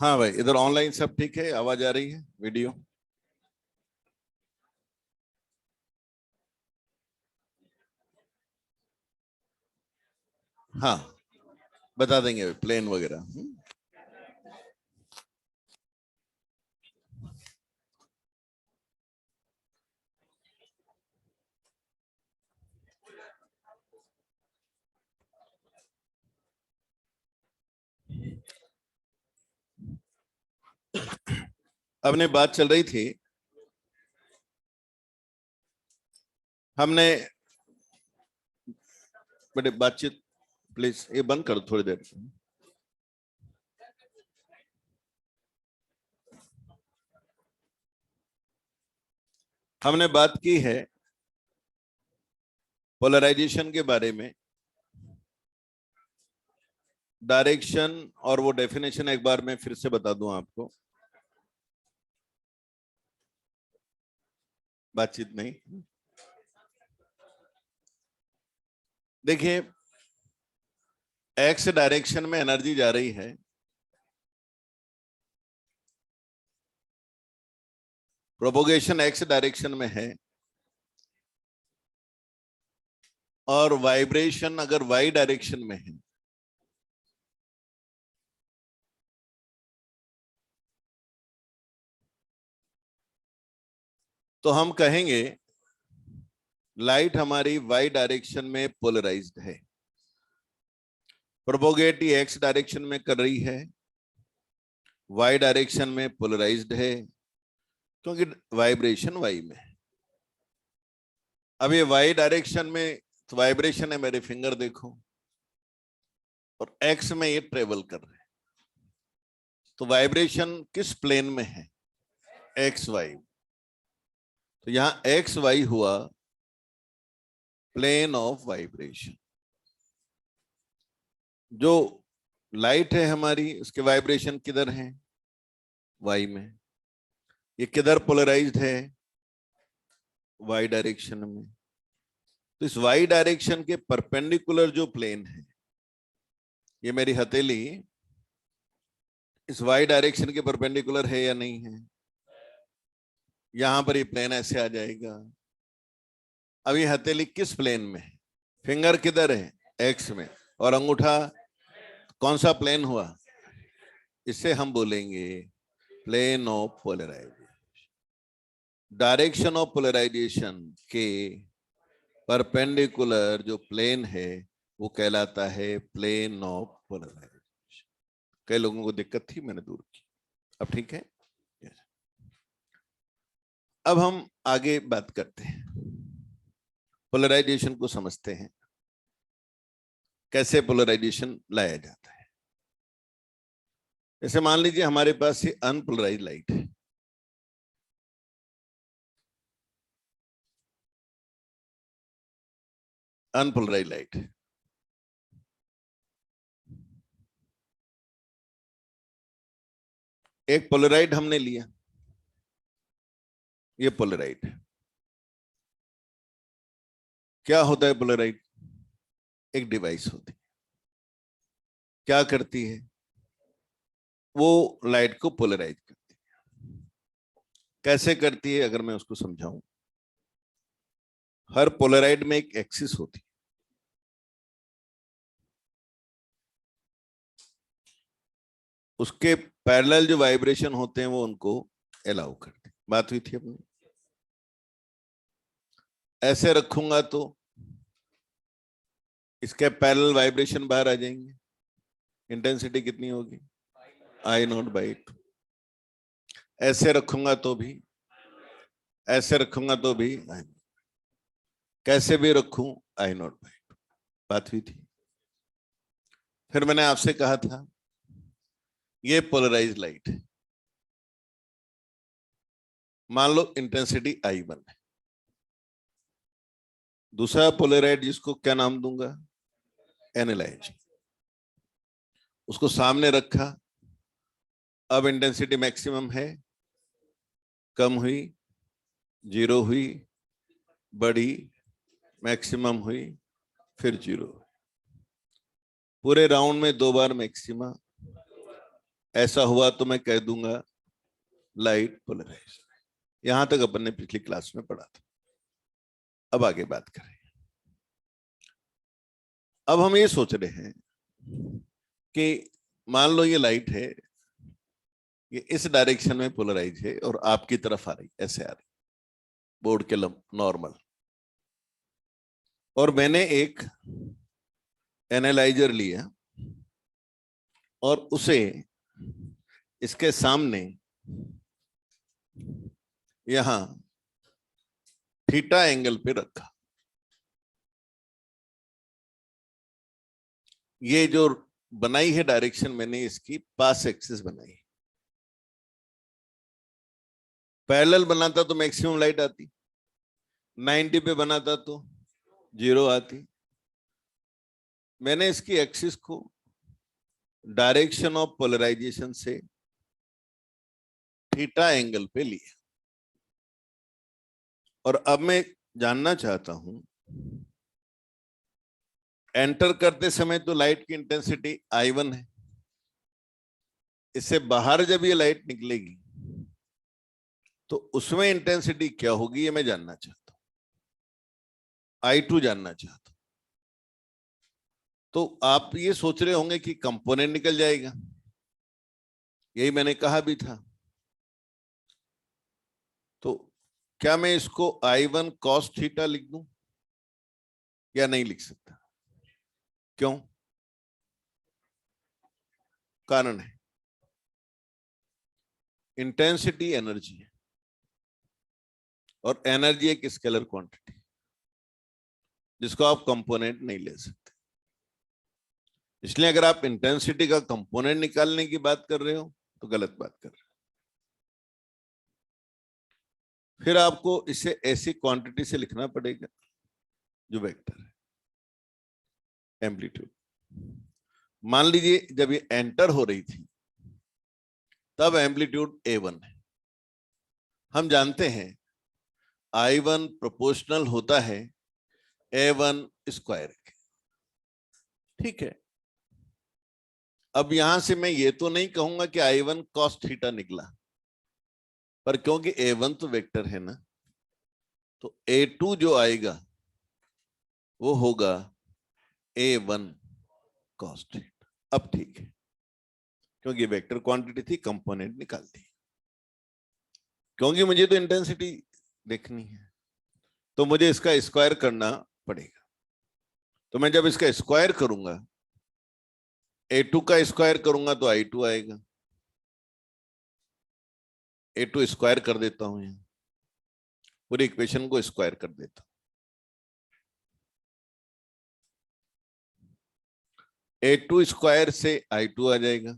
हाँ भाई, इधर ऑनलाइन सब ठीक है, आवाज आ रही है, वीडियो? हाँ, बता देंगे प्लेन वगैरह। अपने बात चल रही थी, हमने बड़े बातचीत, प्लीज ये बंद करो थोड़ी देर। हमने बात की है पोलराइजेशन के बारे में, डायरेक्शन, और वो डेफिनेशन एक बार मैं फिर से बता दूं आपको, बातचीत नहीं। देखिए, एक्स डायरेक्शन में एनर्जी जा रही है, प्रोपोगेशन एक्स डायरेक्शन में है, और वाइब्रेशन अगर वाई डायरेक्शन में है। तो हम कहेंगे लाइट हमारी वाई डायरेक्शन में पोलराइज्ड है, प्रोपोगेट एक्स डायरेक्शन में कर रही है, वाई डायरेक्शन में पोलराइज्ड है, क्योंकि वाइब्रेशन वाई में है। अब ये वाई डायरेक्शन में तो वाइब्रेशन है, मेरे फिंगर देखो, और एक्स में ये ट्रेवल कर रहे हैं, तो वाइब्रेशन किस प्लेन में है? X Y. तो यहां एक्स वाई हुआ प्लेन ऑफ वाइब्रेशन। जो लाइट है हमारी, उसके वाइब्रेशन किधर है? वाई में। ये किधर पोलराइज्ड है? वाई डायरेक्शन में। तो इस वाई डायरेक्शन के परपेंडिकुलर जो प्लेन है, ये मेरी हथेली इस वाई डायरेक्शन के परपेंडिकुलर है या नहीं है? यहां पर ये प्लेन ऐसे आ जाएगा। अब ये हथेली किस प्लेन में है? फिंगर किधर है? एक्स में। और अंगूठा कौन सा प्लेन हुआ? इसे हम बोलेंगे plane of polarization. Direction of polarization के परपेंडिकुलर जो प्लेन है वो कहलाता है प्लेन ऑफ पोलराइजेशन। कई लोगों को दिक्कत थी, मैंने दूर की, अब ठीक है। अब हम आगे बात करते हैं, पोलराइजेशन को समझते हैं, कैसे पोलराइजेशन लाया जाता है। जैसे मान लीजिए हमारे पास ये अनपोलराइज लाइट है, अनपोलराइज लाइट है। एक पोलराइड हमने लिया, ये पोलराइड है। क्या होता है पोलराइड? एक डिवाइस होती है, क्या करती है? वो लाइट को पोलराइज करती है। कैसे करती है अगर मैं उसको समझाऊं? हर पोलराइड में एक एक्सिस होती है, उसके पैरेलल जो वाइब्रेशन होते हैं वो उनको अलाउ करते हैं। बात हुई थी अपनी। ऐसे रखूंगा तो इसके पैरेलल वाइब्रेशन बाहर आ जाएंगे, इंटेंसिटी कितनी होगी? आई नॉट बाई 2। ऐसे रखूंगा तो भी, ऐसे रखूंगा तो भी, कैसे भी रखूं आई नॉट बाई 2। बात हुई थी। फिर मैंने आपसे कहा था ये पोलराइज लाइट है, मान लो इंटेंसिटी I1 है। दूसरा पोलराइड जिसको क्या नाम दूंगा? एनालाइज। उसको सामने रखा, अब इंटेंसिटी मैक्सिमम है, कम हुई, जीरो हुई, बढ़ी, मैक्सिमम हुई, फिर जीरो। पूरे राउंड में 2 बार मैक्सिमा, ऐसा हुआ तो मैं कह दूंगा लाइट पोलराइज। यहां तक अपन ने पिछली क्लास में पढ़ा था। अब आगे बात करें। अब हम ये सोच रहे हैं कि मान लो ये लाइट है, ये इस डायरेक्शन में पोलराइज है और आपकी तरफ आ रही, ऐसे आ रही बोर्ड के नॉर्मल, और मैंने एक एनालाइजर लिया और उसे इसके सामने यहां थीटा एंगल पे रखा। ये जो बनाई है डायरेक्शन, मैंने इसकी पास एक्सिस बनाई। पैरेलल बनाता तो मैक्सिमम लाइट आती, 90 पे बनाता तो 0 आती। मैंने इसकी एक्सिस को डायरेक्शन ऑफ पोलराइजेशन से थीटा एंगल पे लिया। और अब मैं जानना चाहता हूं, एंटर करते समय तो लाइट की इंटेंसिटी I1 है, इससे बाहर जब ये लाइट निकलेगी तो उसमें इंटेंसिटी क्या होगी, ये मैं जानना चाहता हूं, I2 जानना चाहता हूं। तो आप ये सोच रहे होंगे कि कंपोनेंट निकल जाएगा, यही मैंने कहा भी था। तो क्या मैं इसको I1 cos थीटा लिख दूं या नहीं लिख सकता? क्यों? कारण है, इंटेंसिटी एनर्जी है और एनर्जी एक स्केलर क्वांटिटी जिसको आप कंपोनेंट नहीं ले सकते। इसलिए अगर आप इंटेंसिटी का कंपोनेंट निकालने की बात कर रहे हो तो गलत बात कर रहे हो। फिर आपको इसे ऐसी क्वांटिटी से लिखना पड़ेगा जो वेक्टर है, एम्पलीट्यूड। मान लीजिए जब ये एंटर हो रही थी तब एम्पलीट्यूड A1 है। हम जानते हैं I1 प्रोपोर्शनल होता है A1 स्क्वायर के, ठीक है। अब यहां से मैं ये तो नहीं कहूंगा कि I1 cos थीटा निकला, पर क्योंकि A1 तो वेक्टर है ना, तो A2 जो आएगा वो होगा A1 cos थीटा। अब ठीक है, क्योंकि वेक्टर क्वांटिटी थी, कंपोनेंट निकाल दी। क्योंकि मुझे तो इंटेंसिटी देखनी है तो मुझे इसका स्क्वायर करना पड़ेगा। तो मैं जब इसका स्क्वायर करूंगा, A2 का स्क्वायर करूंगा तो I2 आएगा। A2 स्क्वायर कर देता हूं, यहां पूरी इक्वेशन को स्क्वायर कर देता हूं। A2 स्क्वायर से I2 आ जाएगा,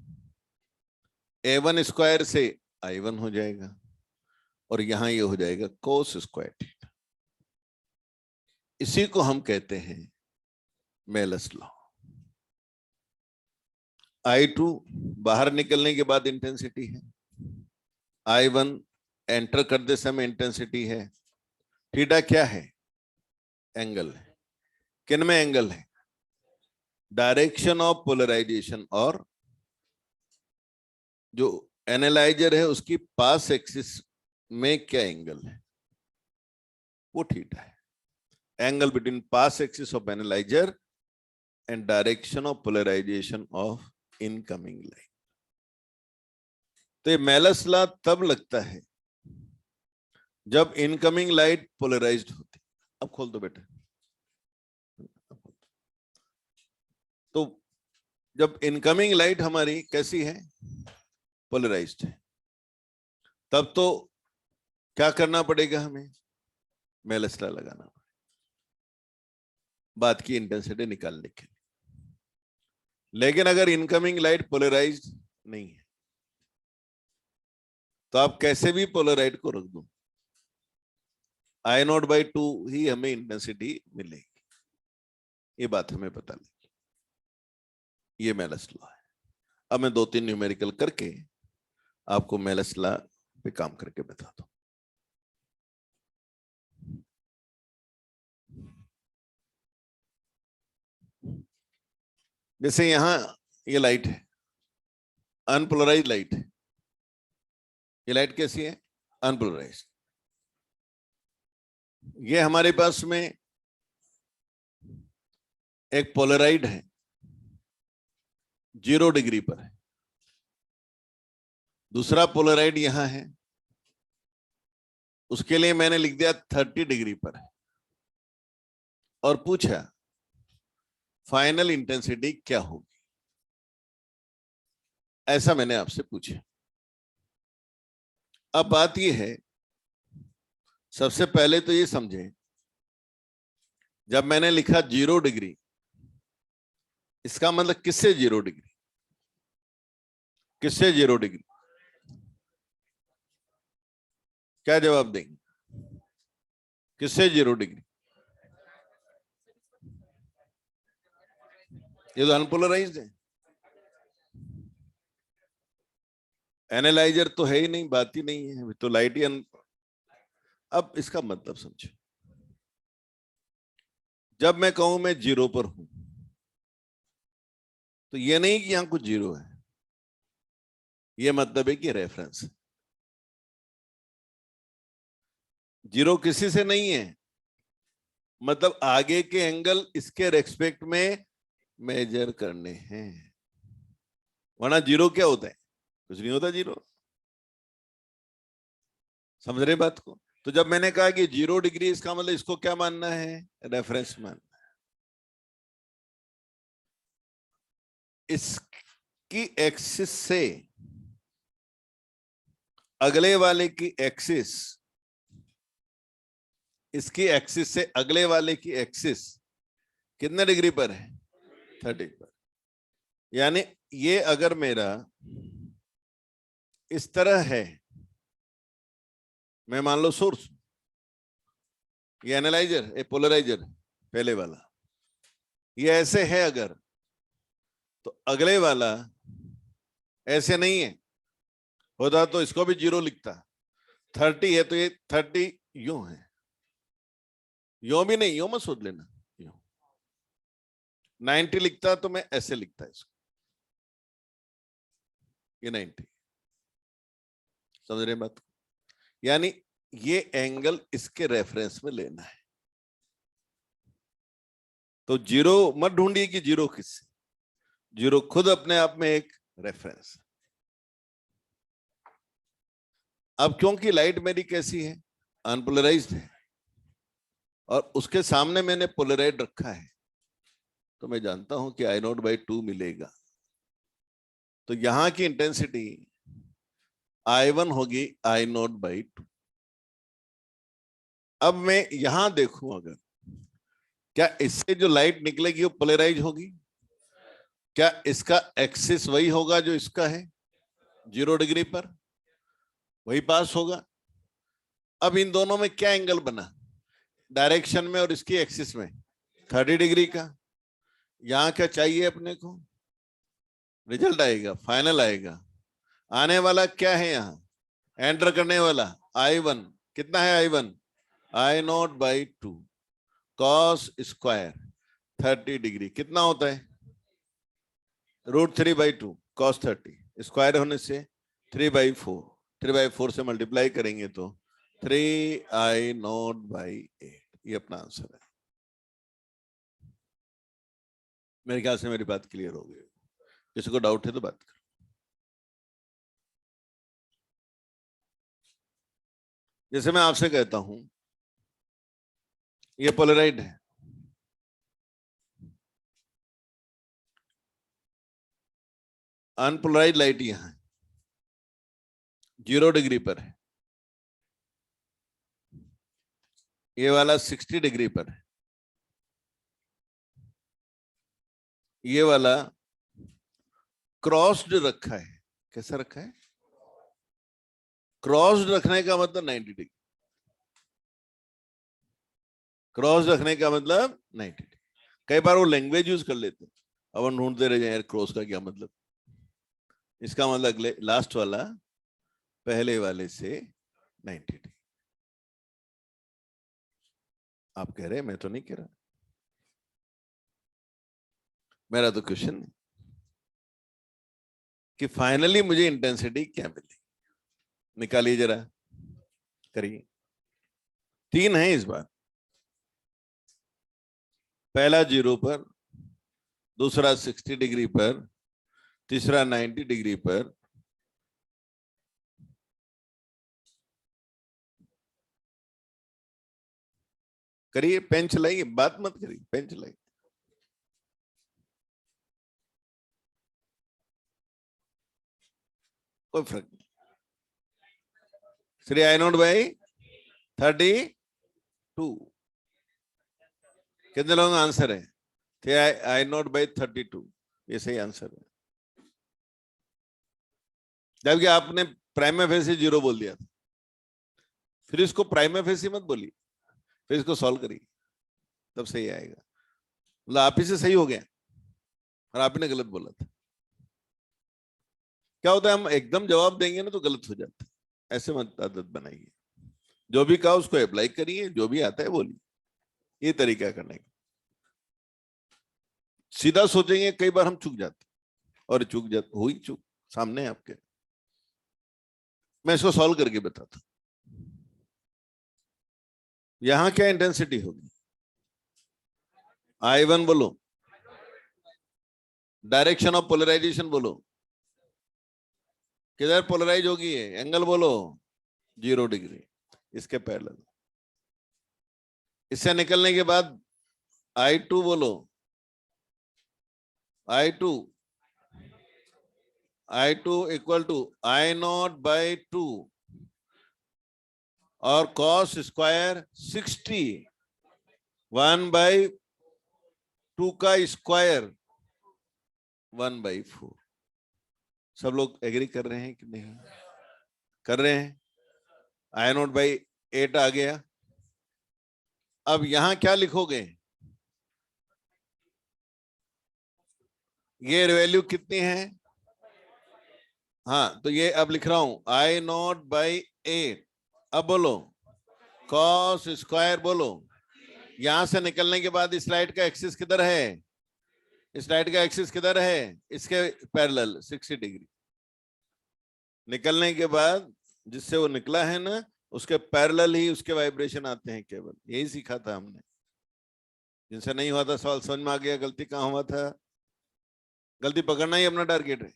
A1 स्क्वायर से I1 हो जाएगा, और यहां ये हो जाएगा कोस स्क्वायर थीटा। इसी को हम कहते हैं मेलस लॉ। I2 बाहर निकलने के बाद इंटेंसिटी है, I1 एंटर करते समय इंटेंसिटी है। थीटा क्या है? एंगल है। किन में एंगल है? डायरेक्शन ऑफ पोलराइजेशन और जो एनालाइजर है उसकी पास एक्सिस में क्या एंगल है, वो थीटा है। Angle between pass axis of analyser and direction of polarization of incoming light. तो ये मेलस लॉ तब लगता है जब इनकमिंग लाइट पोलराइज्ड होती। अब खोल दो बेटा। तो जब इनकमिंग लाइट हमारी कैसी है? पोलराइज्ड है, तब तो क्या करना पड़ेगा हमें? मेलस लॉ लगाना पड़ेगा बात की इंटेंसिटी निकालने के लिए। लेकिन अगर इनकमिंग लाइट पोलराइज्ड नहीं है तो आप कैसे भी पोलराइड को रख दो, I0/2 ही हमें इंटेंसिटी मिलेगी। ये बात हमें पता लगी। ये मेलस लॉ है। अब मैं 2-3 न्यूमेरिकल करके आपको मेलस लॉ पे काम करके बता दूं। जैसे यहां ये लाइट है, अनपोलराइज लाइट है। ये लाइट कैसी है? अनपोलराइज। ये हमारे पास में एक पोलराइड है, 0 डिग्री पर है। दूसरा पोलराइड यहां है, उसके लिए मैंने लिख दिया 30 डिग्री पर है। और पूछा फाइनल इंटेंसिटी क्या होगी, ऐसा मैंने आपसे पूछा। अब बात यह है, सबसे पहले तो ये समझें, जब मैंने लिखा 0 डिग्री, इसका मतलब किससे 0 डिग्री? किससे 0 डिग्री? क्या जवाब देंगे? किससे 0 डिग्री? ये तो अनपोलराइज्ड है। एनालाइजर तो है ही नहीं, बात ही नहीं है, तो लाइट ही अब इसका मतलब समझो, जब मैं कहूं मैं 0 पर हूं, तो ये नहीं कि यहां कुछ 0 है, ये मतलब है कि रेफरेंस है। 0 किसी से नहीं है, मतलब आगे के एंगल इसके रेस्पेक्ट में मेजर करने हैं। वरना 0 क्या होता है? कुछ नहीं होता 0। समझ रहे बात को? तो जब मैंने कहा कि 0 डिग्री, इसका मतलब इसको क्या मानना है? रेफरेंस मानना है। इसकी एक्सिस से अगले वाले की एक्सिस, इसकी एक्सिस से अगले वाले की एक्सिस कितने डिग्री पर है? 30 पर। यानी ये अगर मेरा इस तरह है, मैं मान लो सोर्स, ये एनालाइजर, ये पोलराइजर पहले वाला, ये ऐसे है अगर, तो अगले वाला ऐसे नहीं है, होता तो इसको भी 0 लिखता। 30 है तो ये 30 यूं है, यूं भी नहीं, यूं मत सोच लेना, यूं। 90 लिखता तो मैं ऐसे लिखता इसको, ये 90। समझ रहे बात? यानी ये एंगल इसके रेफरेंस में लेना है। तो 0 मत ढूंढिए कि 0 किससे, 0 खुद अपने आप में एक रेफरेंस। अब क्योंकि लाइट मेरी कैसी है? अनपोलराइज्ड है, और उसके सामने मैंने पोलराइड रखा है, तो मैं जानता हूं कि I0/2 मिलेगा। तो यहां की इंटेंसिटी I1 होगी I0/2। अब मैं यहां देखूं, अगर क्या इससे जो लाइट निकलेगी वो पोलराइज होगी? क्या इसका एक्सिस वही होगा जो इसका है 0 डिग्री पर? वही पास होगा। अब इन दोनों में क्या एंगल बना डायरेक्शन में और इसकी एक्सिस में? 30 डिग्री का। यहां क्या चाहिए अपने को? रिजल्ट आएगा, फाइनल आएगा। आने वाला क्या है यहां? एंटर करने वाला I1 कितना है? I1 I0/2 cos square 30 degree कितना होता है? √3/2 कॉस 30, स्क्वायर होने से 3/4, 3/4 से मल्टीप्लाई करेंगे तो 3I0/8। ये अपना आंसर है। मेरे ख्याल से मेरी बात क्लियर हो गई। किसी को डाउट है तो बात करो। जैसे मैं आपसे कहता हूं ये पोलराइड है, अनपोलराइज लाइट यहां है, 0 डिग्री पर है, ये वाला 60 डिग्री पर है, ये वाला क्रॉस्ड रखा है। कैसा रखा है? क्रॉस्ड रखने का मतलब 90 डिग्री। क्रॉस रखने का मतलब 90 डिग्री। कई बार वो लैंग्वेज यूज कर लेते हैं, अब हम ढूंढते रह जाए यार क्रॉस का क्या मतलब। इसका मतलब अगले लास्ट वाला पहले वाले से 90 डिग्री। आप कह रहे हैं, मैं तो नहीं कह रहा, मेरा तो क्वेश्चन है। कि फाइनली मुझे इंटेंसिटी क्या मिली। निकालिए जरा, करिए। 3 है इस बार। पहला 0 पर, दूसरा 60 डिग्री पर, तीसरा 90 डिग्री पर। करिए, पेन चलाइए, बात मत करिए, पेन चलाइए। कोई फर्क नहीं। 3 I नॉट बाई 32। कितने लोगों का आंसर है? 3 I नॉट बाई 32, ये सही आंसर है। जबकि आपने प्राइमा फेसी 0 बोल दिया था। फिर इसको प्राइमा फेसी मत बोलिए, फिर इसको सॉल्व करिए, तब सही आएगा। मतलब आप ही से सही हो गया और आप ही ने गलत बोला था। क्या होता है, हम एकदम जवाब देंगे ना तो गलत हो जाता है। ऐसे मत आदत बनाइए। जो भी कहा उसको अप्लाई करिए, जो भी आता है बोलिए। ये तरीका करने का। सीधा सोचेंगे, कई बार हम चूक जाते, और चूक जाते, हुई चूक सामने आपके। मैं इसको सॉल्व करके बताता हूं। यहां क्या इंटेंसिटी होगी? I1 बोलो, डायरेक्शन ऑफ पोलराइजेशन बोलो, किधर पोलराइज होगी ये, एंगल बोलो 0 डिग्री, इसके पैरेलल। इससे निकलने के बाद I2 बोलो, I2 equal to I0 by 2 और cos स्क्वायर 60, 1/2 का स्क्वायर 1/4। सब लोग एग्री कर रहे हैं कि नहीं? कर रहे हैं। I0 बाई 8 आ गया। अब यहां क्या लिखोगे? ये वैल्यू कितनी है? हाँ, तो ये अब लिख रहा हूं I0 बाई 8। अब बोलो cos स्क्वायर बोलो। यहां से निकलने के बाद इस लाइट का एक्सिस किधर है? इस लाइट का एक्सिस किधर है? इसके पैरेलल 60 डिग्री। निकलने के बाद जिससे वो निकला है ना, उसके पैरेलल ही उसके वाइब्रेशन आते हैं केवल। यही सीखा था हमने। जिनसे नहीं हुआ था सवाल समझ में आ गया गलती कहाँ हुआ था? गलती पकड़ना ही अपना टारगेट है।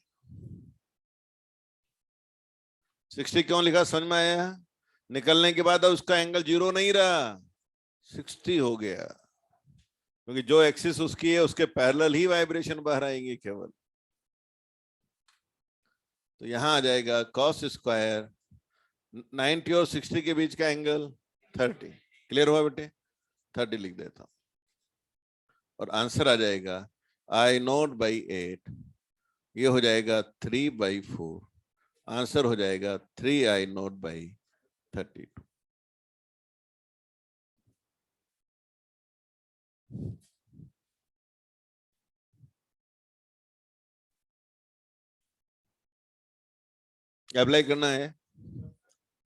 60 क्यों लिखा समझ में आया? निकलने के बाद उसका एंगल 0 नहीं रहा, 60 हो गया, क्योंकि जो एक्सिस उसकी है उसके पैरेलल ही वाइब्रेशन बाहर आएंगे केवल। तो यहां आ जाएगा cos स्क्वायर 90 और 60 के बीच का एंगल 30। क्लियर हुआ बेटे? 30 लिख देता हूं और आंसर आ जाएगा I0 बाई 8। ये हो जाएगा 3/4। आंसर हो जाएगा 3I0 बाई 32। अप्लाई करना है।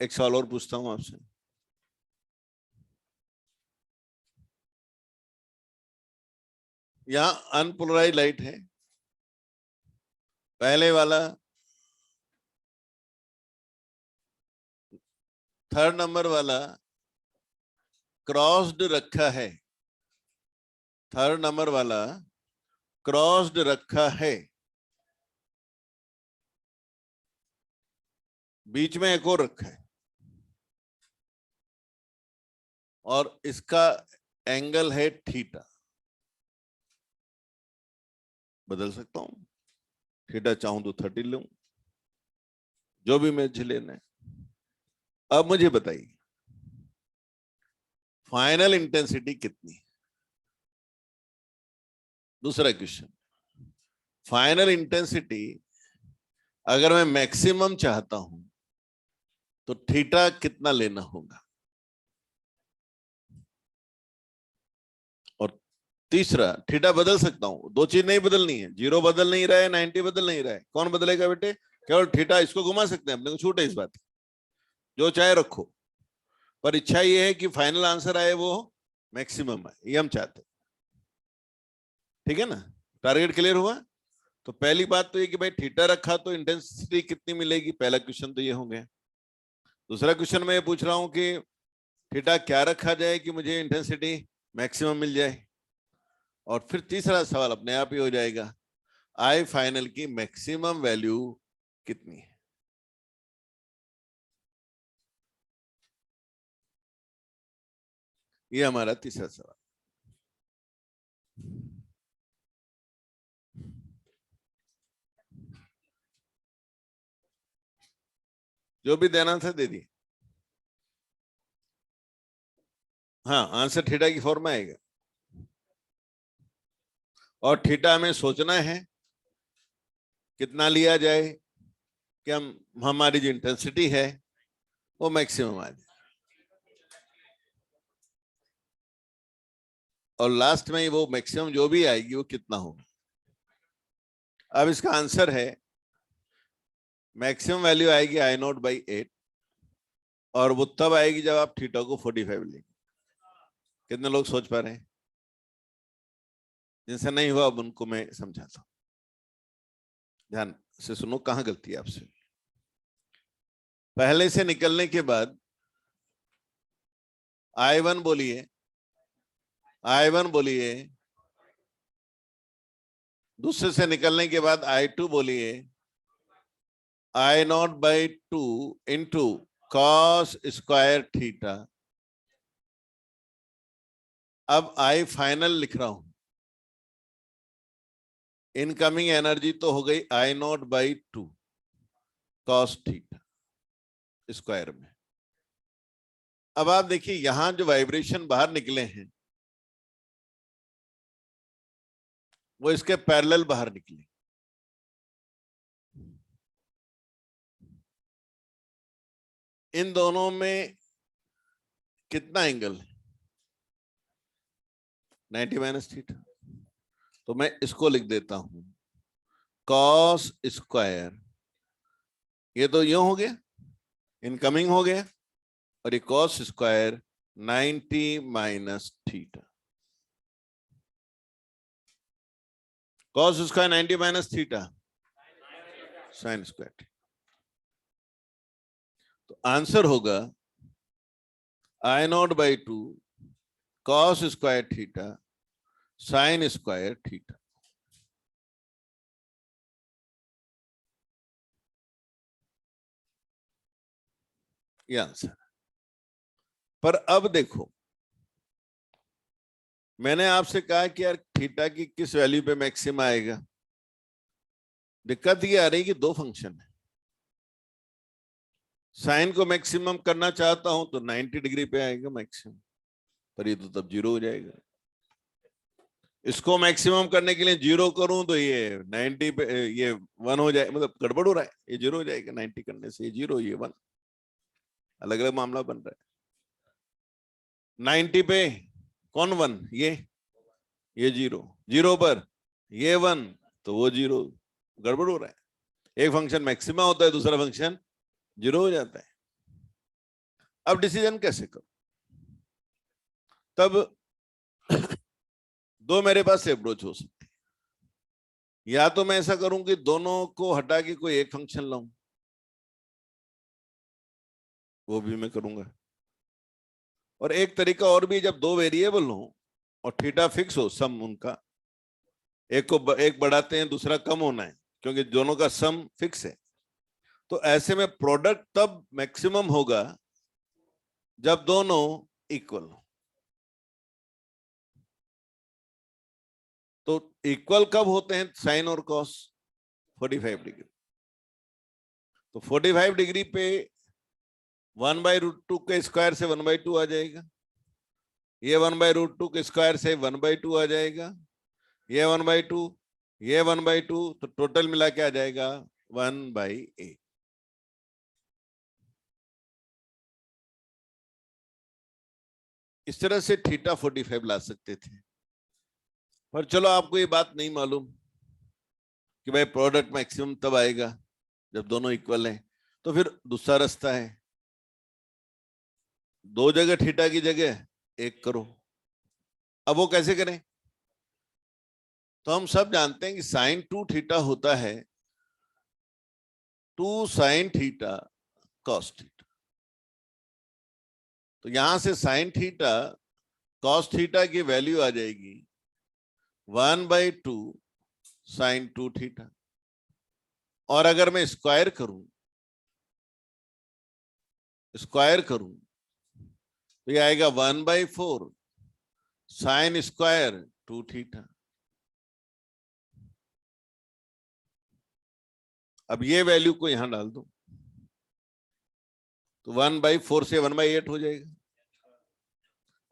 एक सवाल और पूछता हूं आपसे। यहां अनपोलराइज लाइट है। पहले वाला थर्ड नंबर वाला क्रॉस्ड रखा है। थर्ड नंबर वाला क्रॉस्ड रखा है। बीच में एक और रखा है और इसका एंगल है थीटा। बदल सकता हूं, थीटा चाहूं तो 30 लूं, जो भी मुझे लेना है। अब मुझे बताइए फाइनल इंटेंसिटी कितनी? दूसरा क्वेश्चन, फाइनल इंटेंसिटी अगर मैं मैक्सिमम चाहता हूं तो थीटा कितना लेना होगा? और तीसरा, थीटा बदल सकता हूं, दो चीज नहीं बदलनी है। 0 बदल नहीं रहा है, 90 बदल नहीं रहा है। कौन बदलेगा बेटे? केवल थीटा। इसको घुमा सकते हैं, अपने को छूट है इस बात की, जो चाहे रखो, पर इच्छा ये है कि फाइनल आंसर आए वो मैक्सिमम है, ये हम चाहते हैं। ठीक है ना? टारगेट क्लियर हुआ? तो पहली बात तो ये कि भाई थीटा रखा तो इंटेंसिटी कितनी मिलेगी, पहला क्वेश्चन तो ये हो गया। दूसरा क्वेश्चन मैं ये पूछ रहा हूं कि थीटा क्या रखा जाए कि मुझे इंटेंसिटी मैक्सिमम मिल जाए। और फिर तीसरा सवाल अपने आप ही हो जाएगा, आई फाइनल की मैक्सिमम वैल्यू कितनी है। ये हमारा तीसरा सवाल। जो भी देना था दे दिए। हाँ, आंसर थीटा की फॉर्म में आएगा। और थीटा हमें सोचना है कितना लिया जाए कि हम हमारी जो इंटेंसिटी है वो मैक्सिमम आ जाए। और लास्ट में वो मैक्सिमम जो भी आएगी वो कितना होगा। अब इसका आंसर है मैक्सिमम वैल्यू आएगी आई नॉट बाई 8, और वो तब आएगी जब आप थीटा को 45 लेंगे। कितने लोग सोच पा रहे हैं? जिनसे नहीं हुआ अब उनको मैं समझाता हूं, ध्यान से सुनो कहां गलती है आपसे। पहले से निकलने के बाद I1 बोलिए, I1 बोलिए, दूसरे से निकलने के बाद I2 बोलिए, I0/2 into cos square theta. अब I फाइनल लिख रहा हूं, इनकमिंग एनर्जी तो हो गई I0/2 कॉस थीटा स्क्वायर में। अब आप देखिए यहां जो वाइब्रेशन बाहर निकले हैं वो इसके पैरेलल बाहर निकले। इन दोनों में कितना एंगल है? 90 माइनस थीटा। तो मैं इसको लिख देता हूं कॉस स्क्वायर, ये तो यूं हो गया, इनकमिंग हो गया, और ये cos square 90 minus theta. Cos square 90 minus theta sine square. तो आंसर होगा I0/2 cos square theta sine square theta. ये आंसर। पर अब देखो, मैंने आपसे कहा कि यार थीटा की किस वैल्यू पे मैक्सिमम आएगा। दिक्कत ये आ रही कि दो फंक्शन है, साइन को मैक्सिमम करना चाहता हूं तो 90 डिग्री पे आएगा मैक्सिमम, पर ये तो तब जीरो हो जाएगा। इसको मैक्सिमम करने के लिए जीरो करूं तो ये 90 पे ये 1 हो जाए, मतलब गड़बड़ हो रहा है, ये जीरो हो जाएगा 90 करने से, ये जीरो ये 1, अलग अलग मामला बन रहा है। 90 पे कौन 1? ये जीरो, जीरो पर ये 1, तो वो जीरो, गड़बड़ हो रहा है। एक फंक्शन मैक्सिमम होता है, दूसरा फंक्शन जीरो हो जाता है। अब डिसीजन कैसे करो? तब दो मेरे पास अप्रोच हो सकती है। या तो मैं ऐसा करूं कि दोनों को हटा के कोई एक फंक्शन लाऊं, वो भी मैं करूंगा। और एक तरीका और भी, जब दो वेरिएबल हो और थीटा फिक्स हो, सम उनका, एक को एक बढ़ाते हैं दूसरा कम होना है, क्योंकि दोनों का सम फिक्स है। तो ऐसे में प्रोडक्ट तब मैक्सिमम होगा जब दोनों इक्वल हो। तो इक्वल कब होते हैं साइन और कॉस? 45 डिग्री। तो 45 डिग्री पे 1/√2 के स्क्वायर से 1/2 आ जाएगा, ये 1/√2 के स्क्वायर से 1/2 आ जाएगा, ये 1/2, ये 1/2, तो टोटल मिला के आ जाएगा 1/8। इस तरह से थीटा 45 ला सकते थे। पर चलो आपको ये बात नहीं मालूम कि भाई प्रोडक्ट मैक्सिमम तब आएगा जब दोनों इक्वल हैं, तो फिर दूसरा रास्ता है, दो जगह थीटा की जगह एक करो। अब वो कैसे करें? तो हम सब जानते हैं कि साइन 2 थीटा होता है 2 साइन थीटा कॉस थीटा। तो यहां से साइन थीटा कॉस थीटा की वैल्यू आ जाएगी 1/2 साइन 2 थीटा। और अगर मैं स्क्वायर करूं तो ये आएगा 1/4 साइन स्क्वायर 2 थीटा। अब ये वैल्यू को यहां डाल दो तो 1/4 से 1/8 हो जाएगा।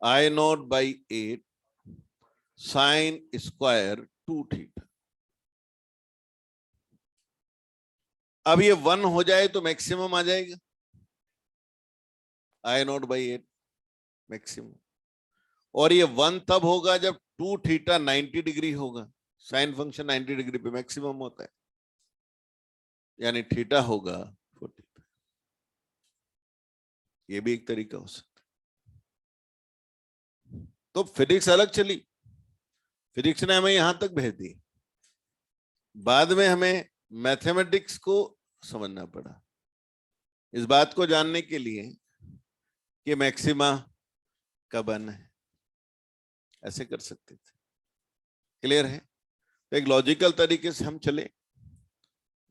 I0/8 sine square 2 theta. अब ये 1 हो जाए तो मैक्सिमम आ जाएगा I0/8 मैक्सिमम। और ये 1 तब होगा जब 2 थीटा 90 डिग्री होगा। साइन फंक्शन 90 डिग्री पे मैक्सिमम होता है, यानी थीटा होगा 45। ये भी एक तरीका हो सकता है। तो फिजिक्स अलग चली, फिजिक्स ने हमें यहां तक भेज दी। बाद में हमें मैथमेटिक्स को समझना पड़ा इस बात को जानने के लिए कि मैक्सिमा कब आना है। ऐसे कर सकते थे। क्लियर है? तो एक लॉजिकल तरीके से हम चले,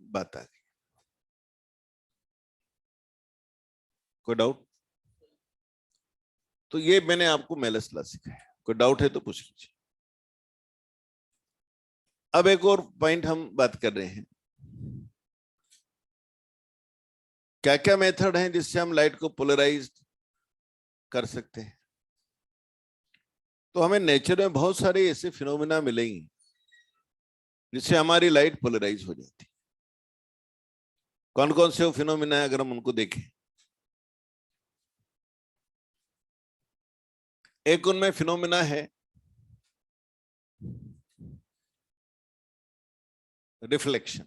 बात आ गई। कोई डाउट? तो ये मैंने आपको मेलस लॉ सिखाया, कोई डाउट है तो पूछ लीजिए। अब एक और पॉइंट हम बात कर रहे हैं, क्या क्या मेथड है जिससे हम लाइट को पोलराइज कर सकते हैं। तो हमें नेचर में बहुत सारे ऐसे फिनोमिना मिलेंगे जिससे हमारी लाइट पोलराइज हो जाती है। कौन कौन से फिनोमिना है अगर हम उनको देखें, एक उनमें फिनोमिना है रिफ्लेक्शन।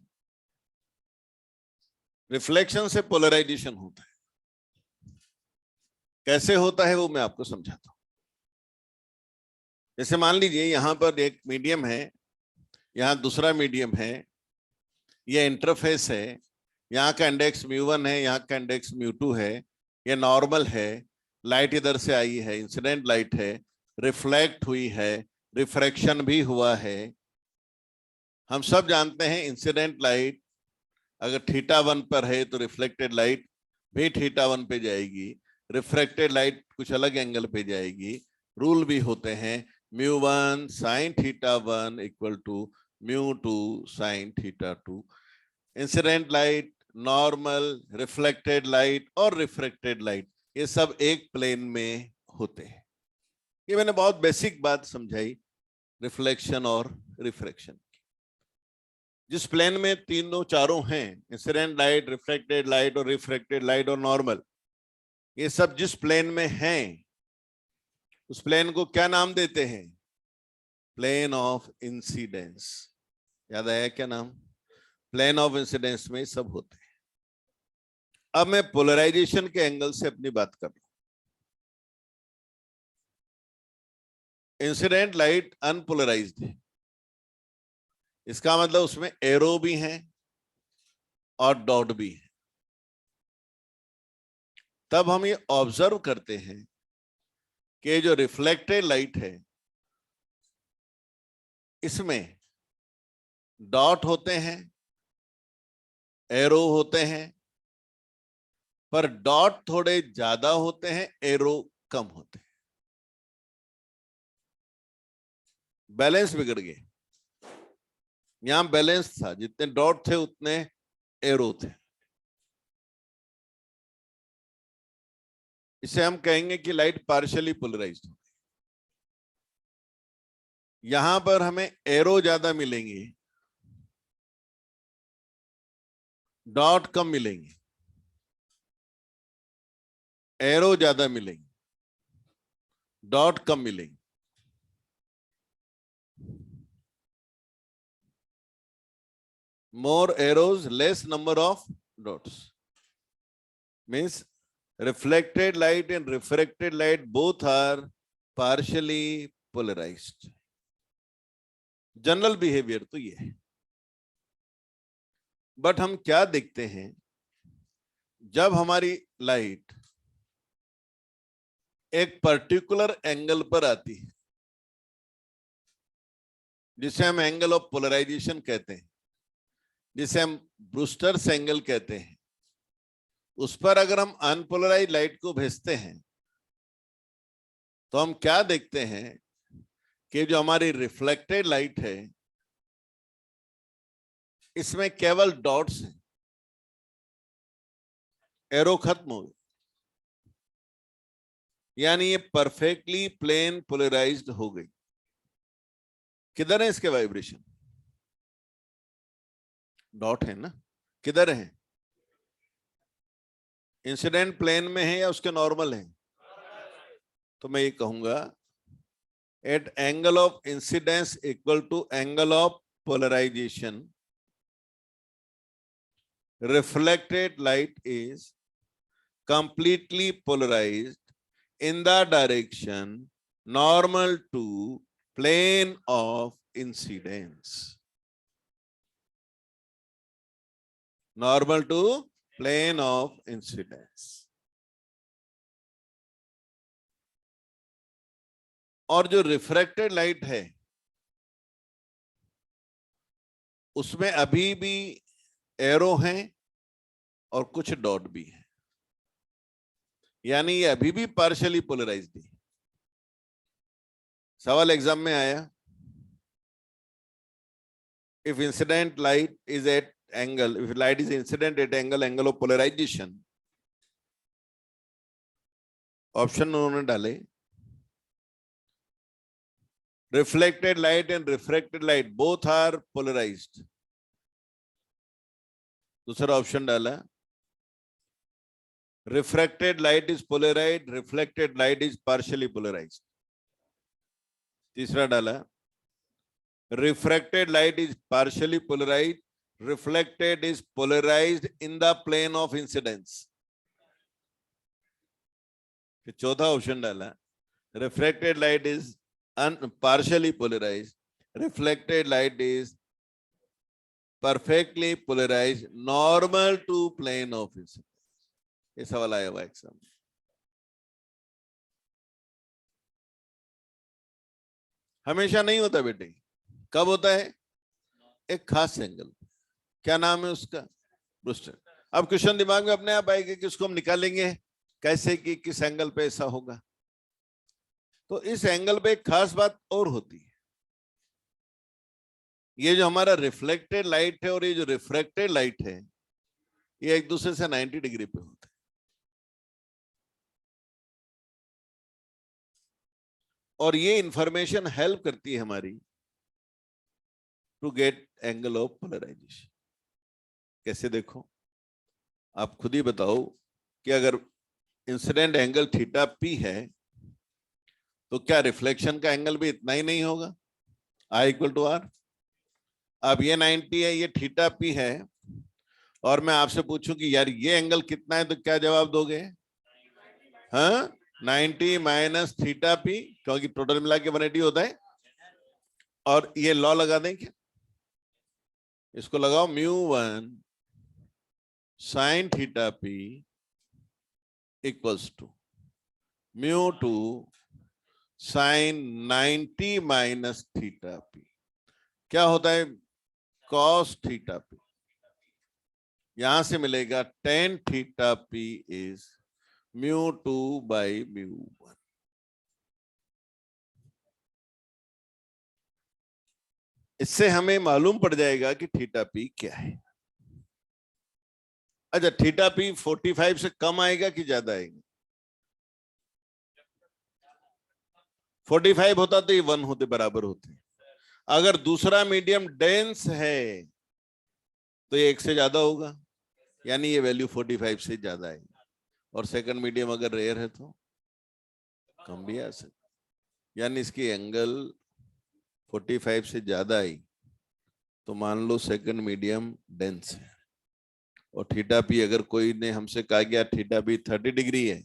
रिफ्लेक्शन से पोलराइजेशन होता है। कैसे होता है वो मैं आपको समझाता हूं। जैसे मान लीजिए यहां पर एक मीडियम है, यहां दूसरा मीडियम है, ये इंटरफेस है, यहाँ का इंडेक्स μ1 है, यहाँ का इंडेक्स μ2 है, ये नॉर्मल है, लाइट इधर से आई है, इंसिडेंट लाइट है, रिफ्लेक्ट हुई है, रिफ्रैक्शन भी हुआ है। हम सब जानते हैं इंसिडेंट लाइट अगर θ1 पर है तो रिफ्लेक्टेड लाइट भी θ1 पे जाएगी, रिफ्रैक्टेड लाइट कुछ अलग एंगल पे जाएगी। रूल भी होते हैं μ1 sin θ1 equal to μ2 sin θ2। Incident light, normal, reflected light और रिफ्रैक्टेड लाइट ये सब एक प्लेन में होते हैं। ये मैंने बहुत बेसिक बात समझाई रिफ्लेक्शन और रिफ्रैक्शन। जिस प्लेन में तीनों चारों हैं, इंसिडेंट लाइट, रिफ्लेक्टेड लाइट और रिफ्रैक्टेड लाइट और नॉर्मल, ये सब जिस प्लेन में हैं उस प्लेन को क्या नाम देते हैं? Plane of incidence. याद आया क्या नाम? प्लेन ऑफ इंसिडेंस में सब होते हैं। अब मैं पोलराइजेशन के एंगल से अपनी बात कर रहा हूं। इंसिडेंट लाइट अनपोलराइज्ड है, इसका मतलब उसमें एरो भी हैं और डॉट भी है। तब हम ये ऑब्जर्व करते हैं कि जो रिफ्लेक्टेड लाइट है इसमें डॉट होते हैं, एरो होते हैं, पर डॉट थोड़े ज्यादा होते हैं, एरो कम होते हैं। बैलेंस बिगड़ गए। यहां बैलेंस था, जितने डॉट थे उतने एरो थे। इसे हम कहेंगे कि लाइट पार्शियली पोलराइज्ड हो। यहां पर हमें एरो ज्यादा मिलेंगे, डॉट कम मिलेंगे। एरो ज्यादा मिलेंगे, डॉट कम मिलेंगे। More arrows, less number of dots. Means reflected light and refracted light both are partially polarized. General behaviour तो ये है। बट हम क्या देखते हैं, जब हमारी लाइट एक पर्टिकुलर एंगल पर आती है, जिसे हम एंगल ऑफ पोलराइजेशन कहते हैं, जिसे हम ब्रूस्टर्स एंगल कहते हैं, उस पर अगर हम अनपोलराइज लाइट को भेजते हैं तो हम क्या देखते हैं कि जो हमारी रिफ्लेक्टेड लाइट है इसमें केवल डॉट्स हैं, एरो खत्म हो गए, यानी ये परफेक्टली प्लेन पोलराइज्ड हो गई। किधर है इसके वाइब्रेशन? डॉट है ना, किधर है? इंसिडेंट प्लेन में है या उसके नॉर्मल है? तो मैं ये कहूंगा at angle of incidence equal to angle of polarization, reflected light is completely polarized in the direction normal to plane of incidence. Normal to plane of incidence. और जो रिफ्रैक्टेड लाइट है उसमें अभी भी एरो हैं और कुछ डॉट भी है, यानी ये अभी भी पार्शियली पोलराइज्ड है। सवाल एग्जाम में आया, if incident light is at angle, if light is incident at angle of polarization, option उन्होंने डाले reflected light and refracted light both are polarized. दूसरा ऑप्शन डाला refracted light is polarized, reflected light is partially polarized. तीसरा डाला refracted light is partially polarized, reflected is polarized in the plane of incidence. फिर चौथा option डाला refracted light is partially polarized, reflected light is perfectly polarized, normal to plane of incidence. ये सवाल आया हुआ exam में। हमेशा नहीं होता बेटे, कब होता है? एक खास एंगल। क्या नाम है उसका? ब्रूस्टर। अब क्वेश्चन दिमाग में अपने आप आएगा कि उसको हम निकालेंगे कैसे, कि किस एंगल पे ऐसा होगा। तो इस एंगल पे एक खास बात और होती है, ये जो हमारा रिफ्लेक्टेड लाइट है और ये जो रिफ्रैक्टेड लाइट है ये एक दूसरे से 90 डिग्री पे होते हैं। और ये इंफॉर्मेशन हेल्प करती है हमारी to get angle of polarization. कैसे? देखो, आप खुद ही बताओ कि अगर इंसिडेंट एंगल थीटा पी है तो क्या रिफ्लेक्शन का एंगल भी इतना ही नहीं होगा? I equal to are. अब ये 90 है, ये थीटा पी है, और मैं आपसे पूछूं कि यार ये एंगल कितना है, तो क्या जवाब दोगे? हाँ, 90 माइनस थीटा पी, क्योंकि टोटल मिला के 180 होता है। और ये लॉ लगा दें क्या? इसको लगाओ, μ1 sine theta P equals to μ2 sine 90 minus theta P. क्या होता है? Cos theta P. यहां से मिलेगा tan theta P is μ2 by μ1। इससे हमें मालूम पड़ जाएगा कि थीटा पी क्या है। अच्छा, थीटा पी 45 से कम आएगा कि ज्यादा आएगा? 45 होता तो ये 1 होते, बराबर होते। अगर दूसरा मीडियम डेंस है तो ये 1 से ज्यादा होगा, यानी ये वैल्यू 45 से ज्यादा आएगी। और सेकंड मीडियम अगर रेयर है तो कम भी आ सकता, यानी इसकी एंगल 45 से ज्यादा आई तो मान लो सेकंड मीडियम डेंस है। और थीटा पी अगर कोई ने हमसे कहा गया थीटा पी 30 डिग्री है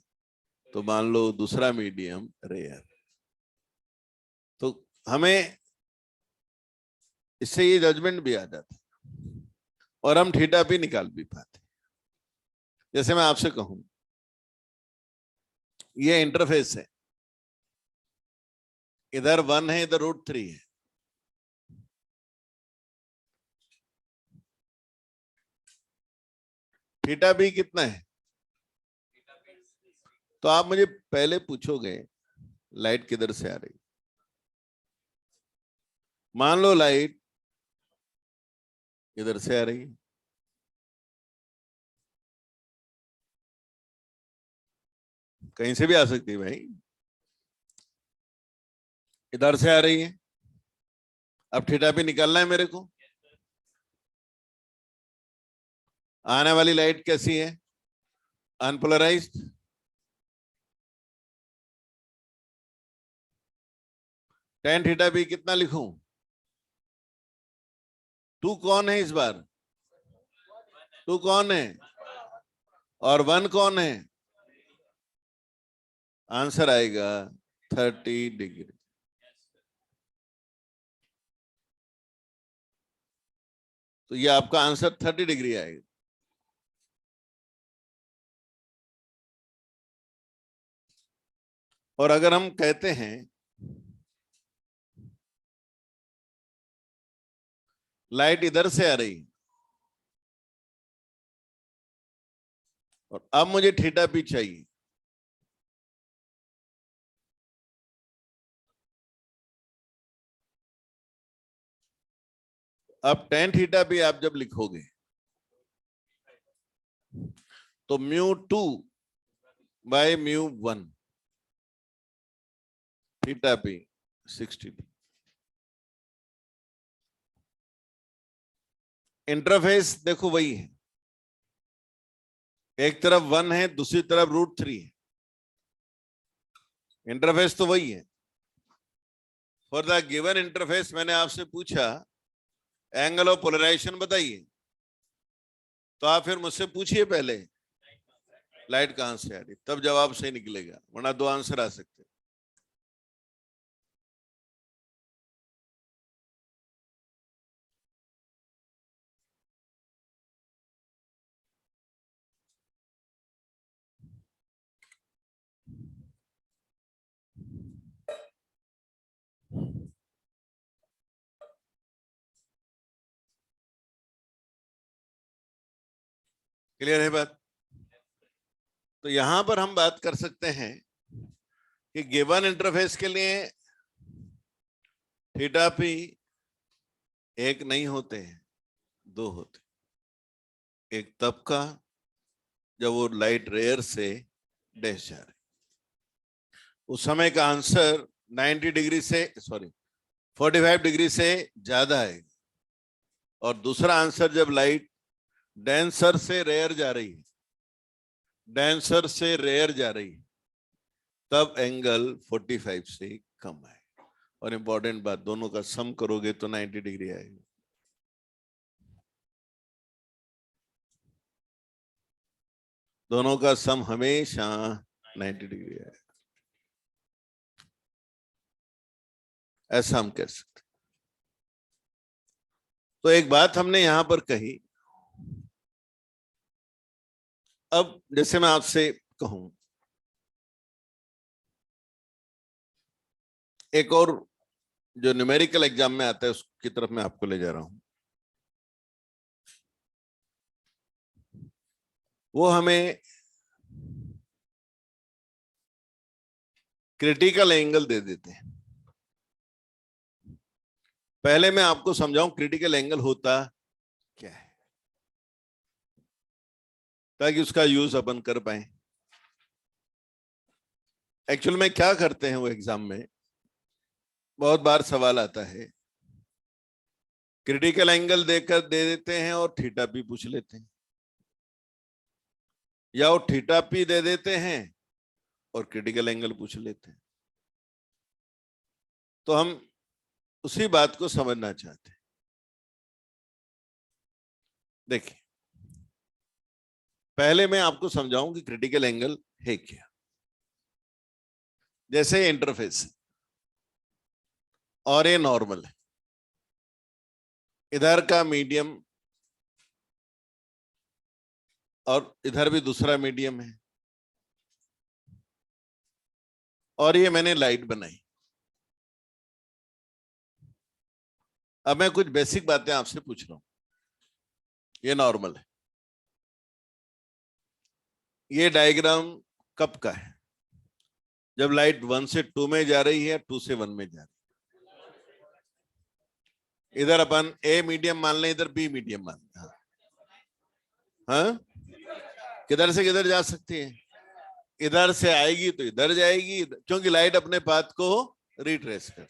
तो मान लो दूसरा मीडियम रेयर। तो हमें इससे ये जजमेंट भी आ जाता है और हम थीटा भी निकाल भी पाते। जैसे मैं आपसे कहूं ये इंटरफेस है, इधर 1 है, इधर √3 है, थीटा भी कितना है? तो आप मुझे पहले पूछोगे लाइट किधर से आ रही। मान लो लाइट इधर से आ रही है, कहीं से भी आ सकती है भाई, इधर से आ रही है। अब थीटा भी निकालना है मेरे को। आने वाली लाइट कैसी है? अनपोलराइज्ड। tan थीटा भी कितना लिखूं? 2 कौन है इस बार? 2 कौन है और 1 कौन है? आंसर आएगा 30 डिग्री। तो ये आपका आंसर 30 डिग्री आएगा। और अगर हम कहते हैं लाइट इधर से आ रही है और अब मुझे थीटा भी चाहिए, अब tan थीटा भी आप जब लिखोगे तो μ2 बाय μ1 थीटा भी 60 डिग्री। इंटरफेस देखो वही है, एक तरफ 1 है, दूसरी तरफ √3 है, इंटरफेस तो वही है। फॉर द गिवन इंटरफेस मैंने आपसे पूछा एंगल ऑफ पोलराइजेशन बताइए, तो आप फिर मुझसे पूछिए पहले लाइट कहां से आ रही, तब जवाब सही निकलेगा, वरना 2 आंसर आ सकते। क्लियर है बात? तो यहां पर हम बात कर सकते हैं कि गिवन इंटरफेस के लिए थीटा पी एक नहीं होते हैं, 2 होते। एक तब का जब वो लाइट रेयर से डैश जा रही, उस समय का आंसर 90 डिग्री से 45 डिग्री से ज्यादा है। और दूसरा आंसर जब लाइट डेंसर से रेयर जा रही है, डेंसर से रेयर जा रही है, तब एंगल 45 से कम है। और इंपॉर्टेंट बात, दोनों का सम करोगे तो 90 डिग्री आएगा। दोनों का सम हमेशा 90 डिग्री आएगा, ऐसा हम कह सकते। तो एक बात हमने यहां पर कही, अब जैसे मैं आपसे कहूं एक और जो न्यूमेरिकल एग्जाम में आता है उसकी तरफ मैं आपको ले जा रहा हूं। वो हमें क्रिटिकल एंगल दे देते हैं। पहले मैं आपको समझाऊं क्रिटिकल एंगल होता क्या है, ताकि उसका यूज अपन कर पाए। एक्चुअल में क्या करते हैं वो एग्जाम में बहुत बार सवाल आता है, क्रिटिकल एंगल देकर दे देते हैं और थीटा पी पूछ लेते हैं, या वो थीटा पी दे देते हैं और क्रिटिकल एंगल पूछ लेते हैं। तो हम उसी बात को समझना चाहते हैं। देखिए, पहले मैं आपको समझाऊं कि क्रिटिकल एंगल है क्या। जैसे इंटरफेस और ये नॉर्मल है, इधर का मीडियम और इधर भी दूसरा मीडियम है, और ये मैंने लाइट बनाई। अब मैं कुछ बेसिक बातें आपसे पूछ रहा हूं, ये नॉर्मल है। ये डायग्राम कब का है? जब लाइट 1 से 2 में जा रही है, 2 से 1 में जा रही है। इधर अपन ए मीडियम मान लें, इधर बी मीडियम मान लें। हाँ, किधर से किधर जा सकती है? इधर से आएगी तो इधर जाएगी, क्योंकि लाइट अपने पाथ को रिट्रेस कर।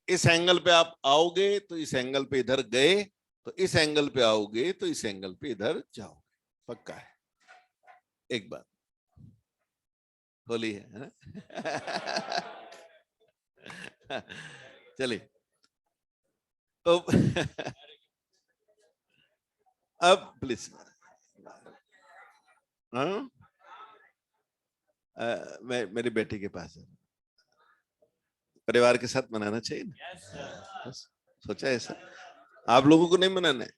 इस एंगल पे आप आओगे तो इस एंगल पे इधर गए, तो इस एंगल पे आओगे तो इस एंगल पे इधर जाओगे। पक्का है? एक बात होली है। चलिए, तो अब प्लीज, हाँ, मैं मेरी बेटी के पास है, परिवार के साथ मनाना चाहिए ना। बस सोचा ऐसा, आप लोगों को नहीं मनाना है?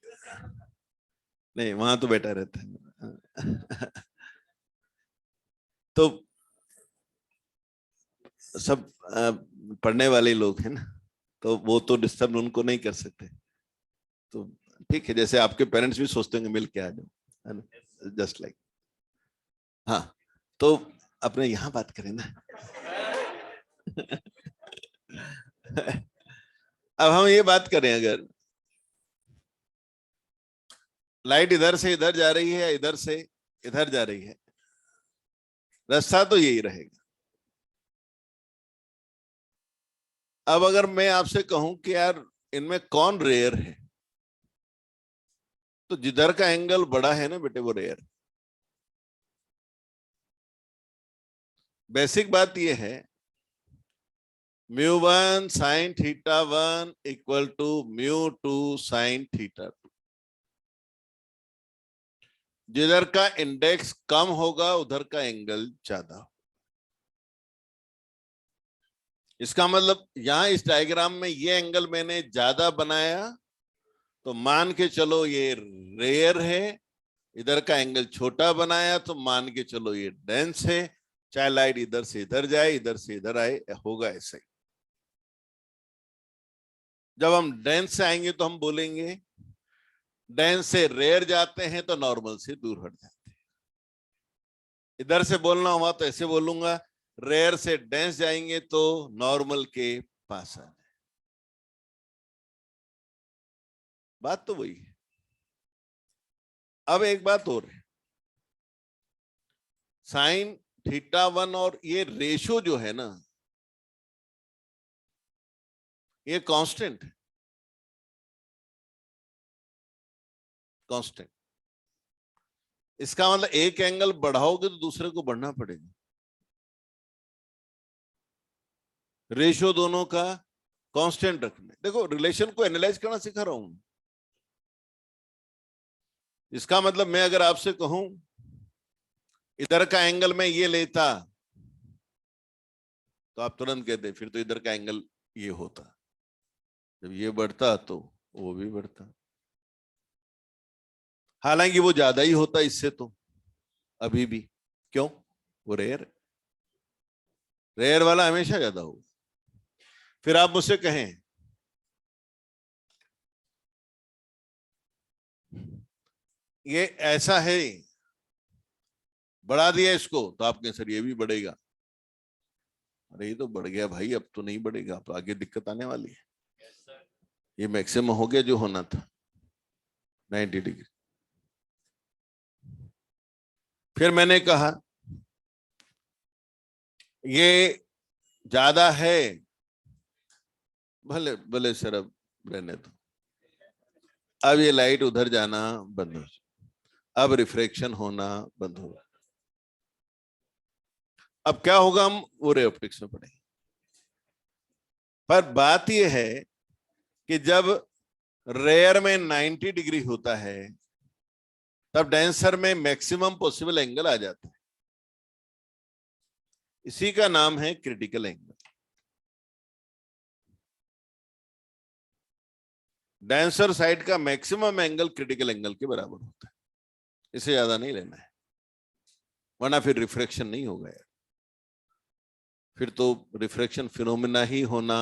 नहीं, वहां तो बेटा रहता है। तो सब पढ़ने वाले लोग हैं ना, तो वो तो डिस्टर्ब उनको नहीं कर सकते। तो ठीक है, जैसे आपके पेरेंट्स भी सोचते होंगे मिल के आ जाओ, है ना, जस्ट लाइक। हाँ, तो अपने यहाँ बात करें ना। अब हम ये बात करें, अगर लाइट इधर से इधर जा रही है या इधर से इधर जा रही है, रास्ता तो यही रहेगा। अब अगर मैं आपसे कहूं कि यार इनमें कौन रेयर है, तो जिधर का एंगल बड़ा है ना बेटे, वो रेयर। बेसिक बात यह है, μ1 sin θ1 इक्वल टू μ2 sin θ2। जिधर का इंडेक्स कम होगा उधर का एंगल ज्यादा होगा। इसका मतलब यहां इस डायग्राम में ये एंगल मैंने ज्यादा बनाया, तो मान के चलो ये रेयर है। इधर का एंगल छोटा बनाया तो मान के चलो ये डेंस है। चाहे लाइट इधर से इधर जाए, इधर से इधर आए, होगा ऐसा ही। जब हम डेंस से आएंगे तो हम बोलेंगे, डेंस से रेयर जाते हैं तो नॉर्मल से दूर हट जाते हैं। इधर से बोलना हुआ तो ऐसे बोलूंगा, रेयर से डेंस जाएंगे तो नॉर्मल के पास आ जाए। बात तो वही है। अब एक बात और है, साइन θ1 और ये रेशो जो है ना, ये कांस्टेंट है, कांस्टेंट। इसका मतलब एक एंगल बढ़ाओगे तो दूसरे को बढ़ना पड़ेगा। रेशो दोनों का कांस्टेंट रखना। देखो, रिलेशन को एनालाइज करना सिखा रहा हूं। इसका मतलब मैं अगर आपसे कहूं इधर का एंगल मैं ये लेता, तो आप तुरंत कहते फिर तो इधर का एंगल ये होता। जब ये बढ़ता तो वो भी बढ़ता, हालांकि वो ज्यादा ही होता इससे तो अभी भी। क्यों? वो रेयर, रेयर वाला हमेशा ज्यादा होगा। फिर आप मुझसे कहें ये ऐसा है, बढ़ा दिया इसको, तो आप कहें सर ये भी बढ़ेगा। अरे ये तो बढ़ गया भाई, अब तो नहीं बढ़ेगा, अब तो आगे दिक्कत आने वाली है। ये मैक्सिमम हो गया जो होना था, 90 डिग्री। फिर मैंने कहा ये ज्यादा है, भले भले सर अब रहने दो। अब ये लाइट उधर जाना बंद हो, अब रिफ्रैक्शन होना बंद होगा। अब क्या होगा, हम वो रे ऑप्टिक्स में पढ़ेंगे। पर बात यह है कि जब रेयर में 90 डिग्री होता है, तब डेंसर में मैक्सिमम पॉसिबल एंगल आ जाता है। इसी का नाम है क्रिटिकल एंगल। डेंसर साइड का मैक्सिमम एंगल क्रिटिकल एंगल के बराबर होता है, इससे ज्यादा नहीं लेना है, वरना फिर रिफ्रैक्शन नहीं होगा यार, फिर तो रिफ्रैक्शन फिनोमेना ही होना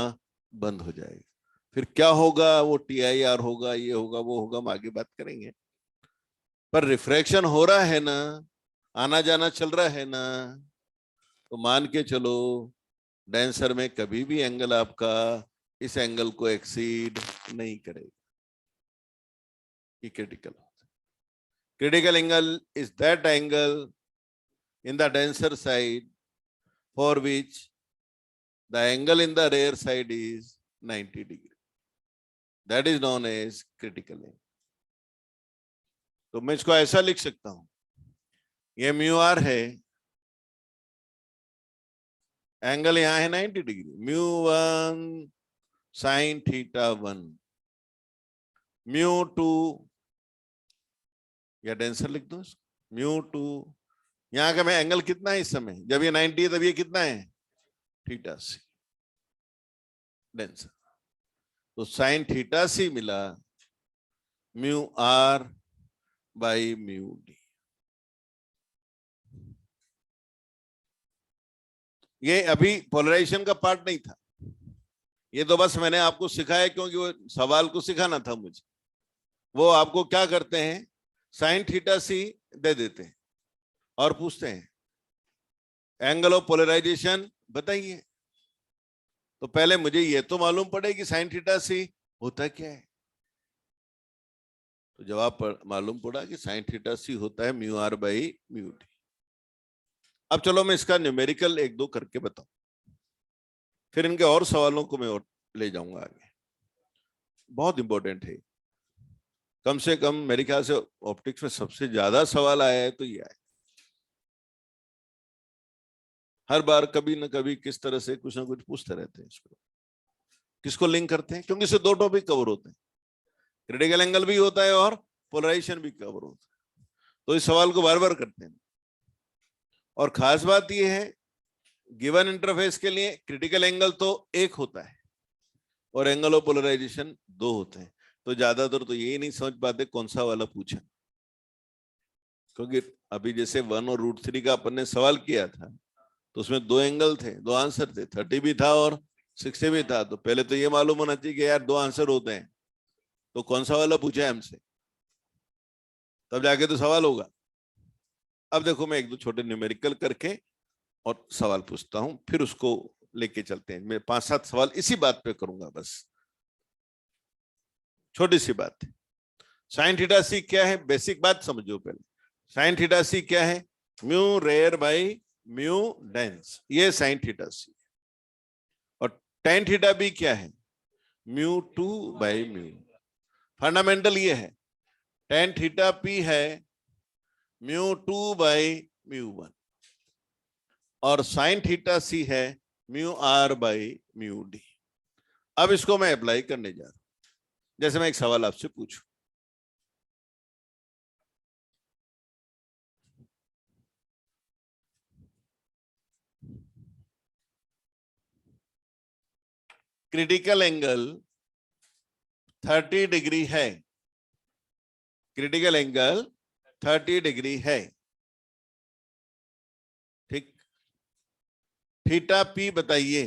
बंद हो जाएगा। फिर क्या होगा, वो TIR होगा, ये होगा, वो होगा, हम आगे बात करेंगे। पर रिफ्रैक्शन हो रहा है ना, आना जाना चल रहा है ना, तो मान के चलो डेंसर में कभी भी एंगल आपका इस एंगल को एक्सीड नहीं करेगा, ये क्रिटिकल होता है। Critical angle is that angle in the denser side for which the angle in the rear side is 90 degree. That is known as critical angle. तो मैं इसको ऐसा लिख सकता हूं, ये म्यू आर है, एंगल यहां है 90 डिग्री, μ1 sin θ1, μ2, या डेंसर लिख दो, μ2, यहां का मैं एंगल कितना है इस समय, जब ये 90 है तब ये कितना है, θc, डेंसर। तो sin θc मिला μr बाई μd। ये अभी पोलराइजेशन का पार्ट नहीं था, ये तो बस मैंने आपको सिखाया क्योंकि वो सवाल को सिखाना था मुझे। वो आपको क्या करते हैं, sin θc दे देते हैं और पूछते हैं एंगल ऑफ पोलराइजेशन बताइए। तो पहले मुझे ये तो मालूम पड़े कि sin θc होता क्या है। तो जवाब मालूम पड़ा कि sin θc होता है μr बाई μd। अब चलो मैं इसका न्यूमेरिकल एक दो करके बताऊं, फिर इनके और सवालों को मैं और ले जाऊंगा आगे। बहुत इंपॉर्टेंट है, कम से कम मेरे ख्याल से ऑप्टिक्स में सबसे ज्यादा सवाल आया है तो ये आया, हर बार कभी ना कभी किस तरह से कुछ ना कुछ पूछते रहते हैं। इसको किसको लिंक करते हैं, क्योंकि इससे दो टॉपिक कवर होते हैं, क्रिटिकल एंगल भी होता है और पोलराइजेशन भी कवर होता है, तो इस सवाल को बार बार करते हैं। और खास बात यह है, गिवन इंटरफेस के लिए क्रिटिकल एंगल तो एक होता है और एंगल ऑफ पोलराइजेशन दो होते हैं, तो ज्यादातर तो यही नहीं समझ पाते कौन सा वाला पूछा, क्योंकि अभी जैसे 1 और √3 का अपन ने सवाल किया था तो उसमें दो एंगल थे, दो आंसर थे, 30 भी था और 60 भी था। तो पहले तो ये मालूम होना चाहिए कि यार दो आंसर होते हैं, तो कौन सा वाला पूछा है हमसे, तब जाके तो सवाल होगा। अब देखो मैं एक दो छोटे न्यूमेरिकल करके और सवाल पूछता हूं, फिर उसको लेके चलते हैं। मैं 5-7 सवाल इसी बात पे करूंगा, बस छोटी सी बात है। sin θc क्या है, बेसिक बात समझो पहले। sin θc क्या है, mu rare by mu dense, ये sin θc। और tan θb क्या है, μ2 बाई म्यू। फंडामेंटल ये है, tan θp है μ2 बाई μ1 और sin θc है μr बाई μd। अब इसको मैं अप्लाई करने जा रहा हूं, जैसे मैं एक सवाल आपसे पूछूं, क्रिटिकल एंगल 30 डिग्री है, क्रिटिकल एंगल 30 डिग्री है, ठीक। θp बताइए।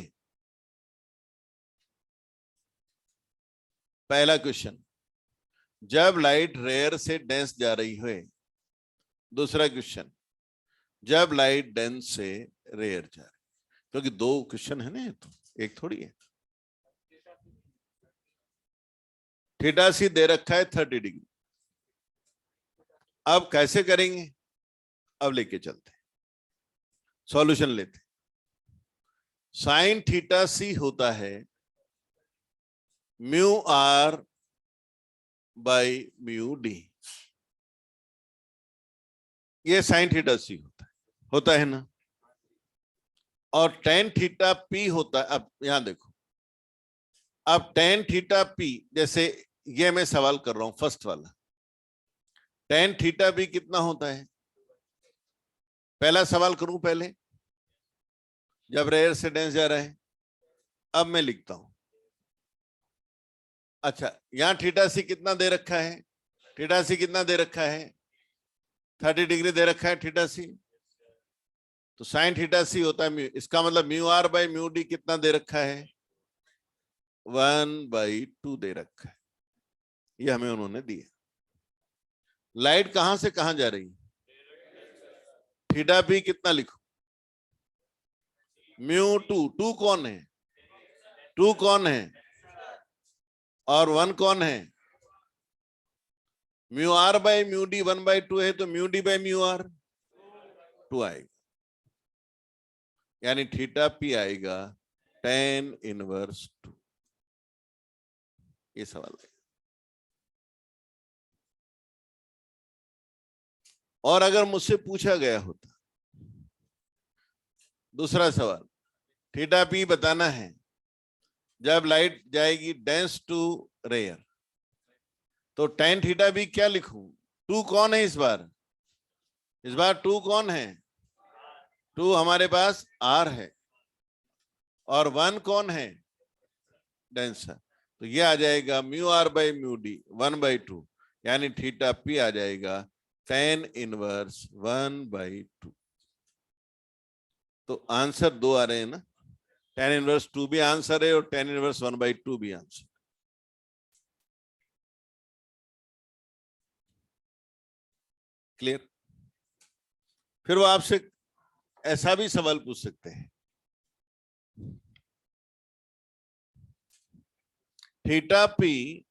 पहला क्वेश्चन, जब लाइट रेयर से डेंस जा रही है। दूसरा क्वेश्चन, जब लाइट डेंस से रेयर जा रही, क्योंकि दो क्वेश्चन है ना, तो एक थोड़ी है। θc दे रखा है 30 डिग्री, अब कैसे करेंगे, अब लेके चलते हैं, सॉल्यूशन लेते हैं। sin θc होता है μr बाई μd, ये sin θc होता है ना। और tan θp होता है, अब यहां देखो, अब tan θp, जैसे ये मैं सवाल कर रहा हूं फर्स्ट वाला, tan θp कितना होता है, पहला सवाल करूं पहले, जब रेयर से डेंस जा रहा है। अब मैं लिखता हूं अच्छा, यहाँ थीटा सी कितना दे रखा है? थीटा सी कितना दे रखा है? 30 डिग्री दे रखा है थीटा सी। तो साइन थीटा सी होता है म्यू, इसका मतलब mu R by mu D कितना दे रखा है? 1/2 दे रखा है। ये हमें उन्होंने दिया। लाइट कहां से कहां जा रही है? थीटा पी कितना लिखो? Mu two. टू कौन है? टू कौन है? और 1 कौन है? Mu R by mu D 1/2 है, तो mu D by mu R 2 आएगा, यानी थीटा पी आएगा tan इनवर्स 2। ये सवाल है। और अगर मुझसे पूछा गया होता दूसरा सवाल, थीटा पी बताना है जब लाइट जाएगी डेंस टू रेयर, तो tan थीटा पी क्या लिखूं? 2 कौन है इस बार? इस बार 2 कौन है? 2 हमारे पास R है, और 1 कौन है? डेंसर। तो ये आ जाएगा mu R by mu D 1/2, यानी थीटा पी आ जाएगा tan इनवर्स 1/2। तो आंसर 2 आ रहे हैं ना? tan इनवर्स 2 भी आंसर है और tan इनवर्स 1/2 भी आंसर। क्लियर? फिर वो आपसे ऐसा भी सवाल पूछ सकते हैं, थीटा पी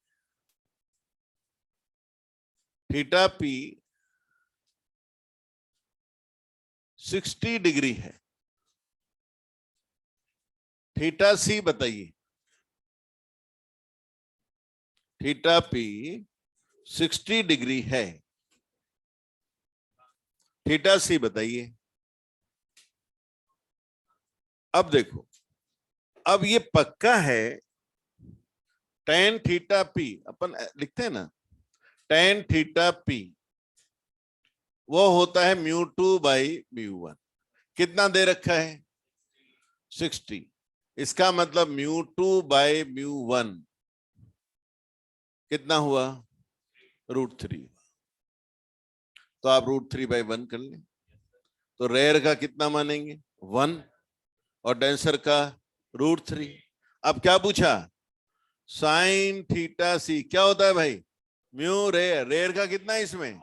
60 डिग्री है, थीटा सी बताइए। थीटा पी 60 डिग्री है, थीटा सी बताइए। अब देखो, अब ये पक्का है tan थीटा पी, अपन लिखते हैं ना, tan थीटा पी वो होता है म्यू 2 बाई म्यू 1। कितना दे रखा है? 60। इसका मतलब म्यू 2 बाई म्यू 1 कितना हुआ? √3। तो आप √3/1 कर लें। तो रेयर का कितना मानेंगे? 1, और डेंसर का √3। अब क्या पूछा? साइन थीटा सी क्या होता है भाई? Mu rare. रेयर का कितना है इसमें?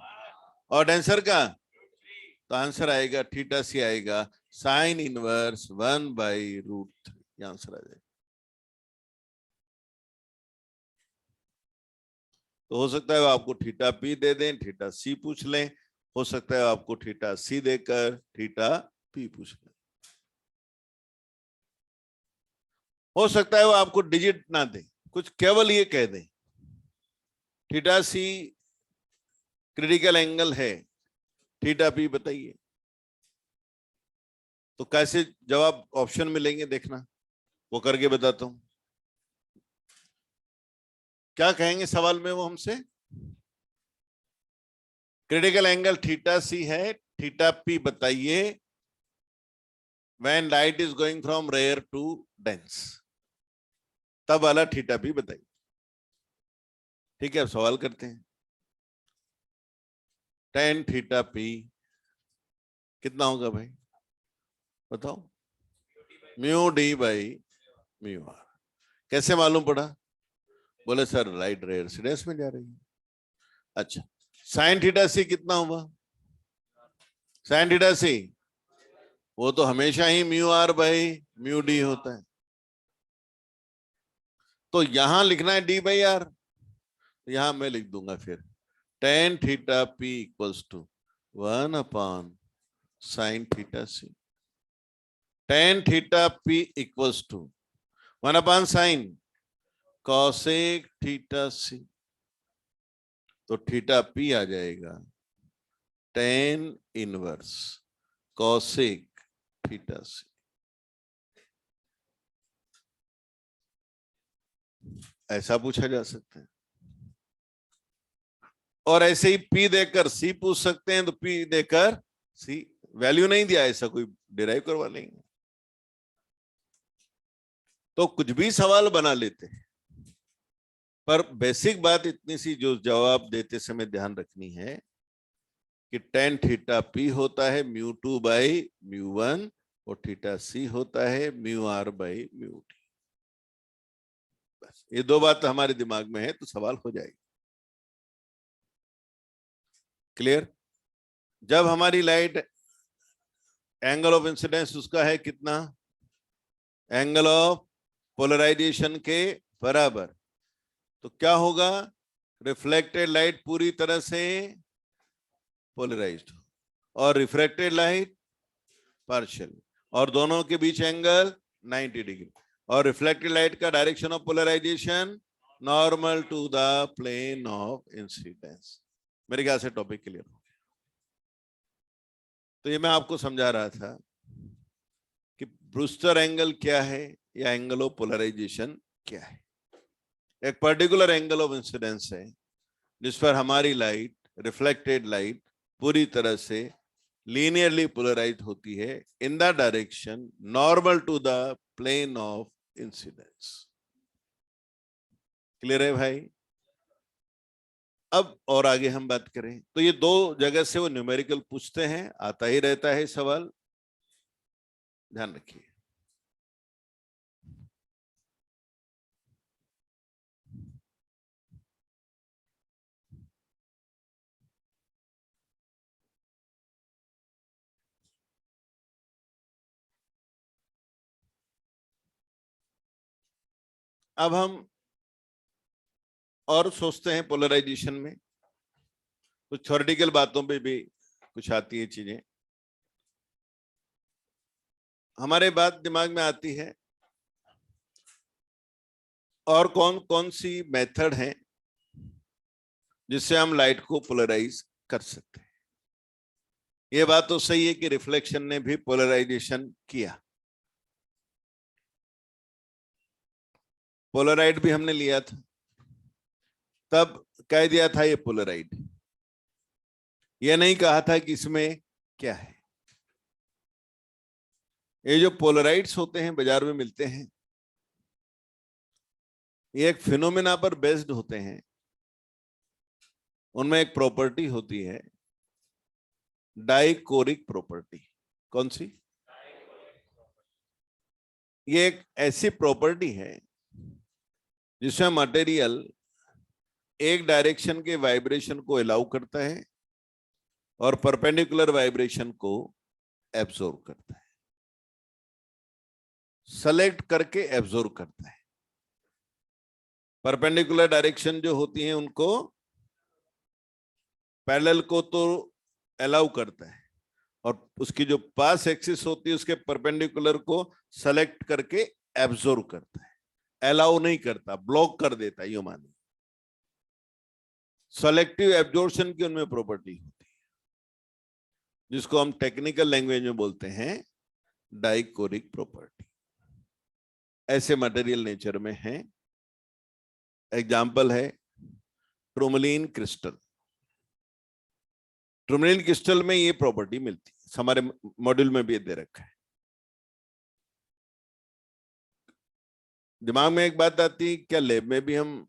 और डेंसर का? तो आंसर आएगा थीटा सी आएगा साइन इनवर्स 1/√3। ये आंसर आ जाएगा। तो हो सकता है वो आपको थीटा पी दे दें, थीटा सी पूछ लें। हो सकता है आपको थीटा सी देकर थीटा पी पूछ लें। हो सकता है वो आपको डिजिट ना दे, कुछ केवल ये कह दें थीटा सी क्रिटिकल एंगल है, थीटा पी बताइए। तो कैसे जवाब ऑप्शन मिलेंगे देखना, वो करके बताता हूं। क्या कहेंगे सवाल में वो हमसे? क्रिटिकल एंगल थीटा सी है, थीटा पी बताइए when light is going from rare to dense, तब वाला थीटा पी बताइए। ठीक है, अब सवाल करते हैं। tan थीटा पी कितना होगा भाई? बताओ। Mu D by mu R. कैसे मालूम पड़ा? बोले सर लाइट रेयर से डेंस में जा रही है। अच्छा, साइन थीटा सी कितना हुआ? साइन थीटा सी वो तो हमेशा ही mu R by mu D होता है। तो यहां लिखना है डी बाई आर, यहां मैं लिख दूंगा फिर tan theta P equals to 1/sin theta C. tan theta P equals to 1/sin cosec theta C. तो थीटा पी आ जाएगा tan inverse cosec theta C. ऐसा पूछा जा सकता है, और ऐसे ही पी देकर सी पूछ सकते हैं। तो पी देकर सी वैल्यू नहीं दिया, ऐसा कोई डिराइव करवा लेंगे। तो कुछ भी सवाल बना लेते हैं, पर बेसिक बात इतनी सी जो जवाब देते समय ध्यान रखनी है कि tan थीटा p होता है μ2 बाई μ1 और थीटा c होता है μr बाई μt। बस ये दो बात हमारे दिमाग में है तो सवाल हो जाएगी। क्लियर? जब हमारी लाइट एंगल ऑफ इंसिडेंस उसका है कितना, एंगल ऑफ पोलराइजेशन के बराबर, तो क्या होगा, रिफ्लेक्टेड लाइट पूरी तरह से पोलराइज्ड और रिफ्रैक्टेड लाइट पार्शियल, और दोनों के बीच एंगल 90 डिग्री, और रिफ्लेक्टेड लाइट का direction of polarization normal to the plane of incidence. मेरे ख्याल से टॉपिक क्लियर हो गया। तो ये मैं आपको समझा रहा था कि ब्रूस्टर एंगल क्या है या एंगल ऑफ पोलराइजेशन क्या है। एक पर्टिकुलर एंगल ऑफ इंसिडेंस है जिस पर हमारी लाइट, रिफ्लेक्टेड लाइट, पूरी तरह से लीनियरली पोलराइज्ड होती है in the direction normal to the plane of incidence. Clear है भाई? अब और आगे हम बात करें तो ये दो जगह से वो न्यूमेरिकल पूछते हैं, आता ही रहता है सवाल, ध्यान रखिए। अब हम और सोचते हैं पोलराइजेशन में, तो थ्योरेटिकल बातों पे भी कुछ आती है चीजें। हमारे बात दिमाग में आती है और कौन कौन सी मेथड है जिससे हम लाइट को पोलराइज कर सकते हैं। ये बात तो सही है कि रिफ्लेक्शन ने भी पोलराइजेशन किया, पोलराइड भी हमने लिया था, तब कह दिया था ये पोलराइड, ये नहीं कहा था कि इसमें क्या है। ये जो पोलराइड्स होते हैं बाजार में मिलते हैं, ये एक फिनोमेना पर बेस्ड होते हैं। उनमें एक प्रॉपर्टी होती है डाइकोरिक प्रॉपर्टी। कौन सी? ये एक ऐसी प्रॉपर्टी है जिसमें मटेरियल एक डायरेक्शन के वाइब्रेशन को अलाउ करता है और परपेंडिकुलर वाइब्रेशन को एब्जॉर्ब करता है, सेलेक्ट करके एब्जॉर्ब करता है। परपेंडिकुलर डायरेक्शन जो होती हैं उनको पैरेलल को तो अलाउ करता है, और उसकी जो पास एक्सिस होती है उसके परपेंडिकुलर को सेलेक्ट करके एब्जॉर्ब करता है, अलाउ नहीं करता, ब्लॉक कर देता है। ये मानिए सेलेक्टिव एब्जॉर्प्शन की उनमें प्रॉपर्टी होती है, जिसको हम टेक्निकल लैंग्वेज में बोलते हैं डाइकोरिक प्रॉपर्टी। ऐसे मटेरियल नेचर में है। एग्जाम्पल है टूरमैलीन क्रिस्टल। टूरमैलीन क्रिस्टल में ये प्रॉपर्टी मिलती है, हमारे मॉड्यूल में भी दे रखा है। दिमाग में एक बात आती है, क्या लैब में भी हम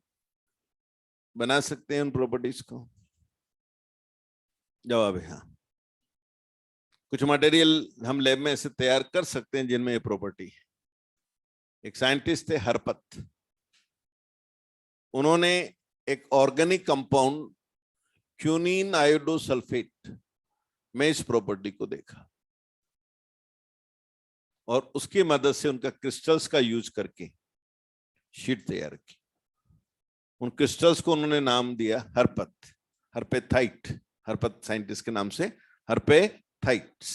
बना सकते हैं उन प्रॉपर्टीज को? जवाब है हाँ। कुछ मटेरियल हम लैब में ऐसे तैयार कर सकते हैं जिनमें ये प्रॉपर्टी है। एक साइंटिस्ट थे हरपत, उन्होंने एक ऑर्गेनिक कंपाउंड क्यूनिन आयोडोसल्फेट में इस प्रॉपर्टी को देखा और उसकी मदद से उनका क्रिस्टल्स का यूज करके शीट तैयार की। उन क्रिस्टल्स को उन्होंने नाम दिया हरपत, हरपेथाइट, हरपत साइंटिस्ट के नाम से हरपेथाइट्स।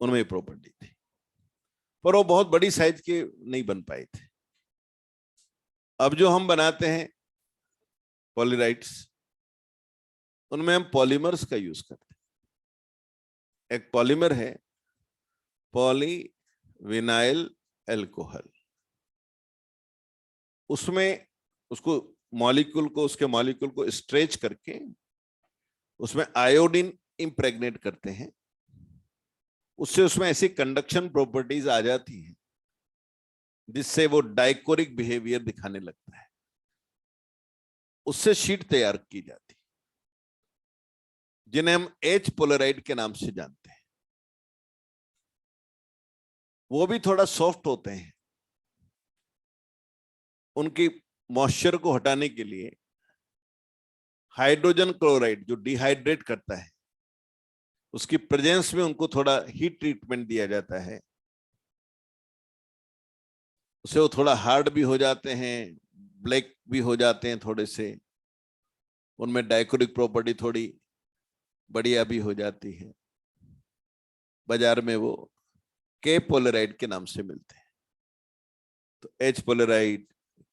उनमें प्रॉपर्टी थी, पर वो बहुत बड़ी साइज के नहीं बन पाए थे। अब जो हम बनाते हैं पॉलीराइट्स, उनमें हम पॉलीमर्स का यूज करते हैं। एक पॉलीमर है पॉलीविनाइल अल्कोहल, उसमें उसको मॉलिक्यूल को, उसके मॉलिक्यूल को स्ट्रेच करके उसमें आयोडीन इंप्रेग्नेट करते हैं, उससे उसमें ऐसी कंडक्शन प्रॉपर्टीज आ जाती हैं जिससे वो डाइकोरिक बिहेवियर दिखाने लगता है। उससे शीट तैयार की जाती, जिन्हें हम एच पोलराइड के नाम से जानते हैं। वो भी थोड़ा सॉफ्ट होते हैं। उनकी मॉइस्चर को हटाने के लिए हाइड्रोजन क्लोराइड जो डिहाइड्रेट करता है, उसकी प्रेजेंस में उनको थोड़ा हीट ट्रीटमेंट दिया जाता है। उससे वो थोड़ा हार्ड भी हो जाते हैं, ब्लैक भी हो जाते हैं थोड़े से, उनमें डाइकोरिक प्रॉपर्टी थोड़ी बढ़िया भी हो जाती है। बाजार में वो के पोलराइड के नाम से मिलते हैं। तो एच पोलराइड,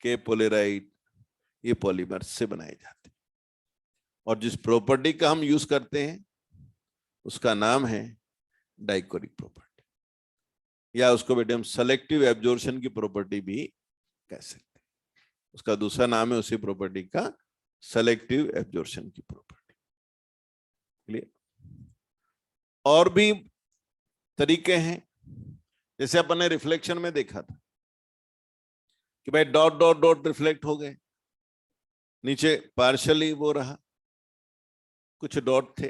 के पोलराइड, ये पॉलीमर से बनाए जाते हैं। और जिस प्रॉपर्टी का हम यूज करते हैं उसका नाम है डाइकोरिक प्रॉपर्टी, या उसको बेटे हम सेलेक्टिव एब्जॉर्प्शन की प्रॉपर्टी भी कह सकते हैं। उसका दूसरा नाम है उसी प्रॉपर्टी का सेलेक्टिव एब्जॉर्प्शन की प्रॉपर्टी। क्लियर? और भी तरीके हैं, जैसे अपन ने रिफ्लेक्शन में देखा था कि भाई डॉट डॉट डॉट रिफ्लेक्ट हो गए, नीचे पार्शियली वो रहा, कुछ डॉट थे,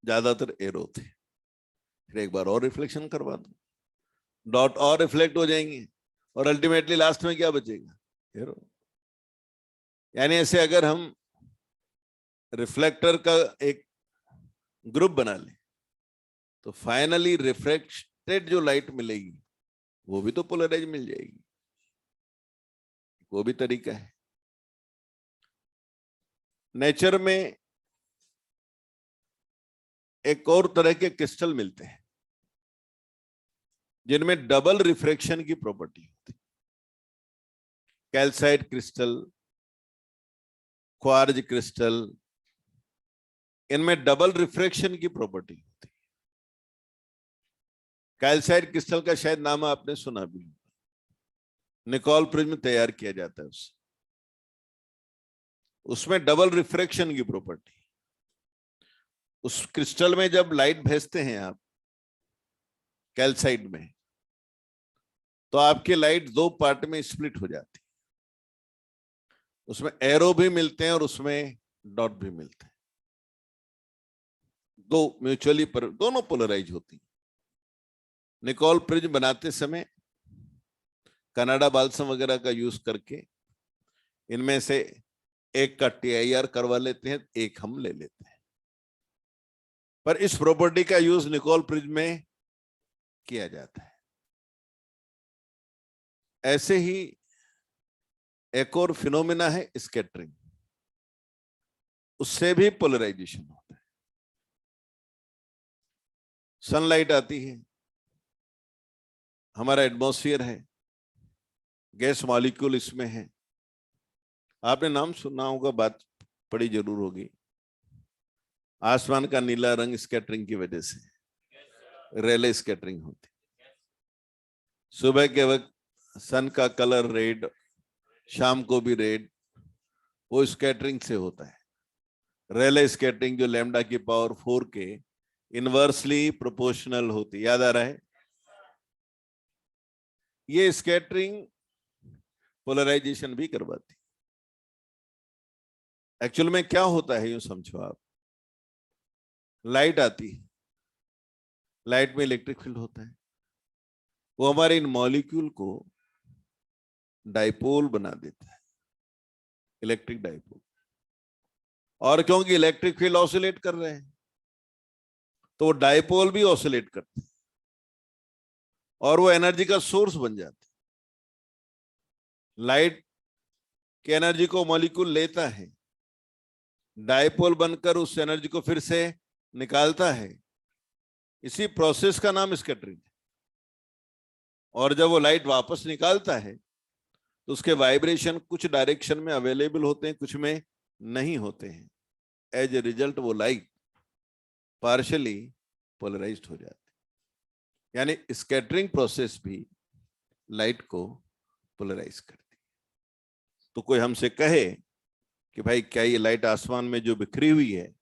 ज्यादातर एरो थे, फिर एक बार और रिफ्लेक्शन करवा दो, डॉट और रिफ्लेक्ट हो जाएंगे, और अल्टीमेटली लास्ट में क्या बचेगा? एरो। यानी ऐसे अगर हम रिफ्लेक्टर का एक ग्रुप बना लें तो फाइनली रिफ्लेक्टेड जो लाइट मिलेगी वो भी तो पोलराइज मिल जाएगी। वो भी तरीका है। नेचर में एक और तरह के क्रिस्टल मिलते हैं जिनमें डबल रिफ्रैक्शन की प्रॉपर्टी होती है। कैल्साइट क्रिस्टल, क्वार्ज क्रिस्टल, इनमें डबल रिफ्रैक्शन की प्रॉपर्टी होती है। कैल्साइट क्रिस्टल का शायद नाम आपने सुना भी, निकोल प्रिज्म तैयार किया जाता है उससे, उसमें डबल रिफ्रैक्शन की प्रॉपर्टी। उस क्रिस्टल में जब लाइट भेजते हैं आप कैल्साइट में, तो आपकी लाइट दो पार्ट में स्प्लिट हो जाती है। उसमें एरो भी मिलते हैं और उसमें डॉट भी मिलते हैं, दो म्यूचुअली दोनों पोलराइज होती हैं। निकोल प्रिज्म बनाते समय कनाडा बाल्सम वगैरह का यूज करके इनमें से एक का TIR करवा लेते हैं, एक हम ले लेते हैं। पर इस प्रॉपर्टी का यूज निकोल प्रिज्म में किया जाता है। ऐसे ही एक और फिनोमेना है स्कैटरिंग, उससे भी पोलराइजेशन होता है। सनलाइट आती है, हमारा एटमॉस्फेयर है, गैस मॉलिक्यूल इसमें है, आपने नाम सुना होगा, बात पढ़ी जरूर होगी। आसमान का नीला रंग स्कैटरिंग की वजह से, रेले स्कैटरिंग होती। सुबह के वक्त सन का कलर रेड, शाम को भी रेड, वो स्कैटरिंग से होता है। रेले स्कैटरिंग जो लैम्डा की पावर 4 के इनवर्सली प्रोपोर्शनल होती, याद आ रहा है? ये स्कैटरिंग पोलराइजेशन भी करवाती। एक्चुअल में क्या होता है यूं समझो आप, लाइट आती है, लाइट में इलेक्ट्रिक फील्ड होता है, वो हमारे इन मॉलिक्यूल को डाइपोल बना देता है, इलेक्ट्रिक डाइपोल। और क्योंकि इलेक्ट्रिक फील्ड ऑसिलेट कर रहे हैं तो वो डाइपोल भी ऑसिलेट करते हैं और वो एनर्जी का सोर्स बन जाते हैं। लाइट की एनर्जी को मॉलिक्यूल लेता है, डाइपोल बनकर उस एनर्जी को फिर से निकालता है। इसी प्रोसेस का नाम स्कैटरिंग है। और जब वो लाइट वापस निकालता है तो उसके वाइब्रेशन कुछ डायरेक्शन में अवेलेबल होते हैं, कुछ में नहीं होते हैं। एज ए रिजल्ट वो लाइट पार्शियली पोलराइज्ड हो जाती है। यानी स्कैटरिंग प्रोसेस भी लाइट को पोलराइज करती है। तो कोई हमसे कहे कि भाई क्या ये लाइट आसमान में जो बिखरी हुई है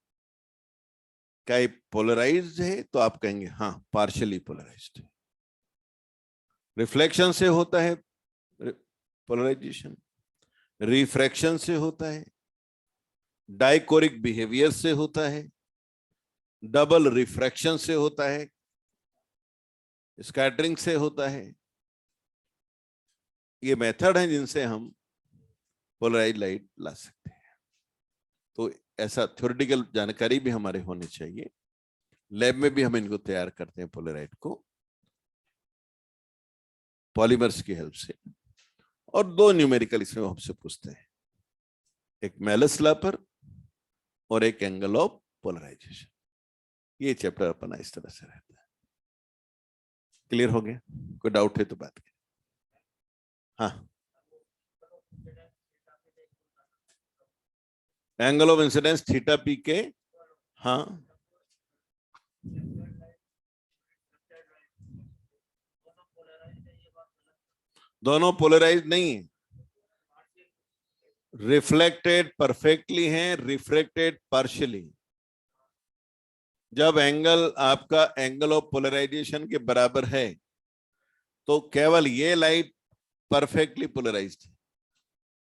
क्या ये पोलराइज्ड है, तो आप कहेंगे हाँ, पार्शियली पोलराइज्ड है। रिफ्लेक्शन से होता है पोलराइजेशन, रिफ्रैक्शन से होता है, डाइकोरिक बिहेवियर से होता है, डबल रिफ्रैक्शन से होता है, स्कैटरिंग से होता है। ये मेथड है जिनसे हम पोलराइज लाइट ला सकते हैं। तो ऐसा थ्योरेटिकल जानकारी भी हमारे होनी चाहिए। लैब में भी हम इनको तैयार करते हैं पोलराइड को पॉलीमर्स की हेल्प से। और दो न्यूमेरिकल इसमें हमसे पूछते हैं, एक मेलस लॉ पर और एक एंगल ऑफ पोलराइजेशन। ये चैप्टर अपना इस तरह से रहता है। क्लियर हो गया? कोई डाउट है तो बात करें। हाँ, angle of incidence theta P के। हाँ, दोनों पोलराइज नहीं है, रिफ्लेक्टेड परफेक्टली हैं, रिफ्रेक्टेड पार्शियली। जब एंगल आपका एंगल ऑफ पोलराइजेशन के बराबर है तो केवल ये लाइट परफेक्टली पोलराइज्ड है,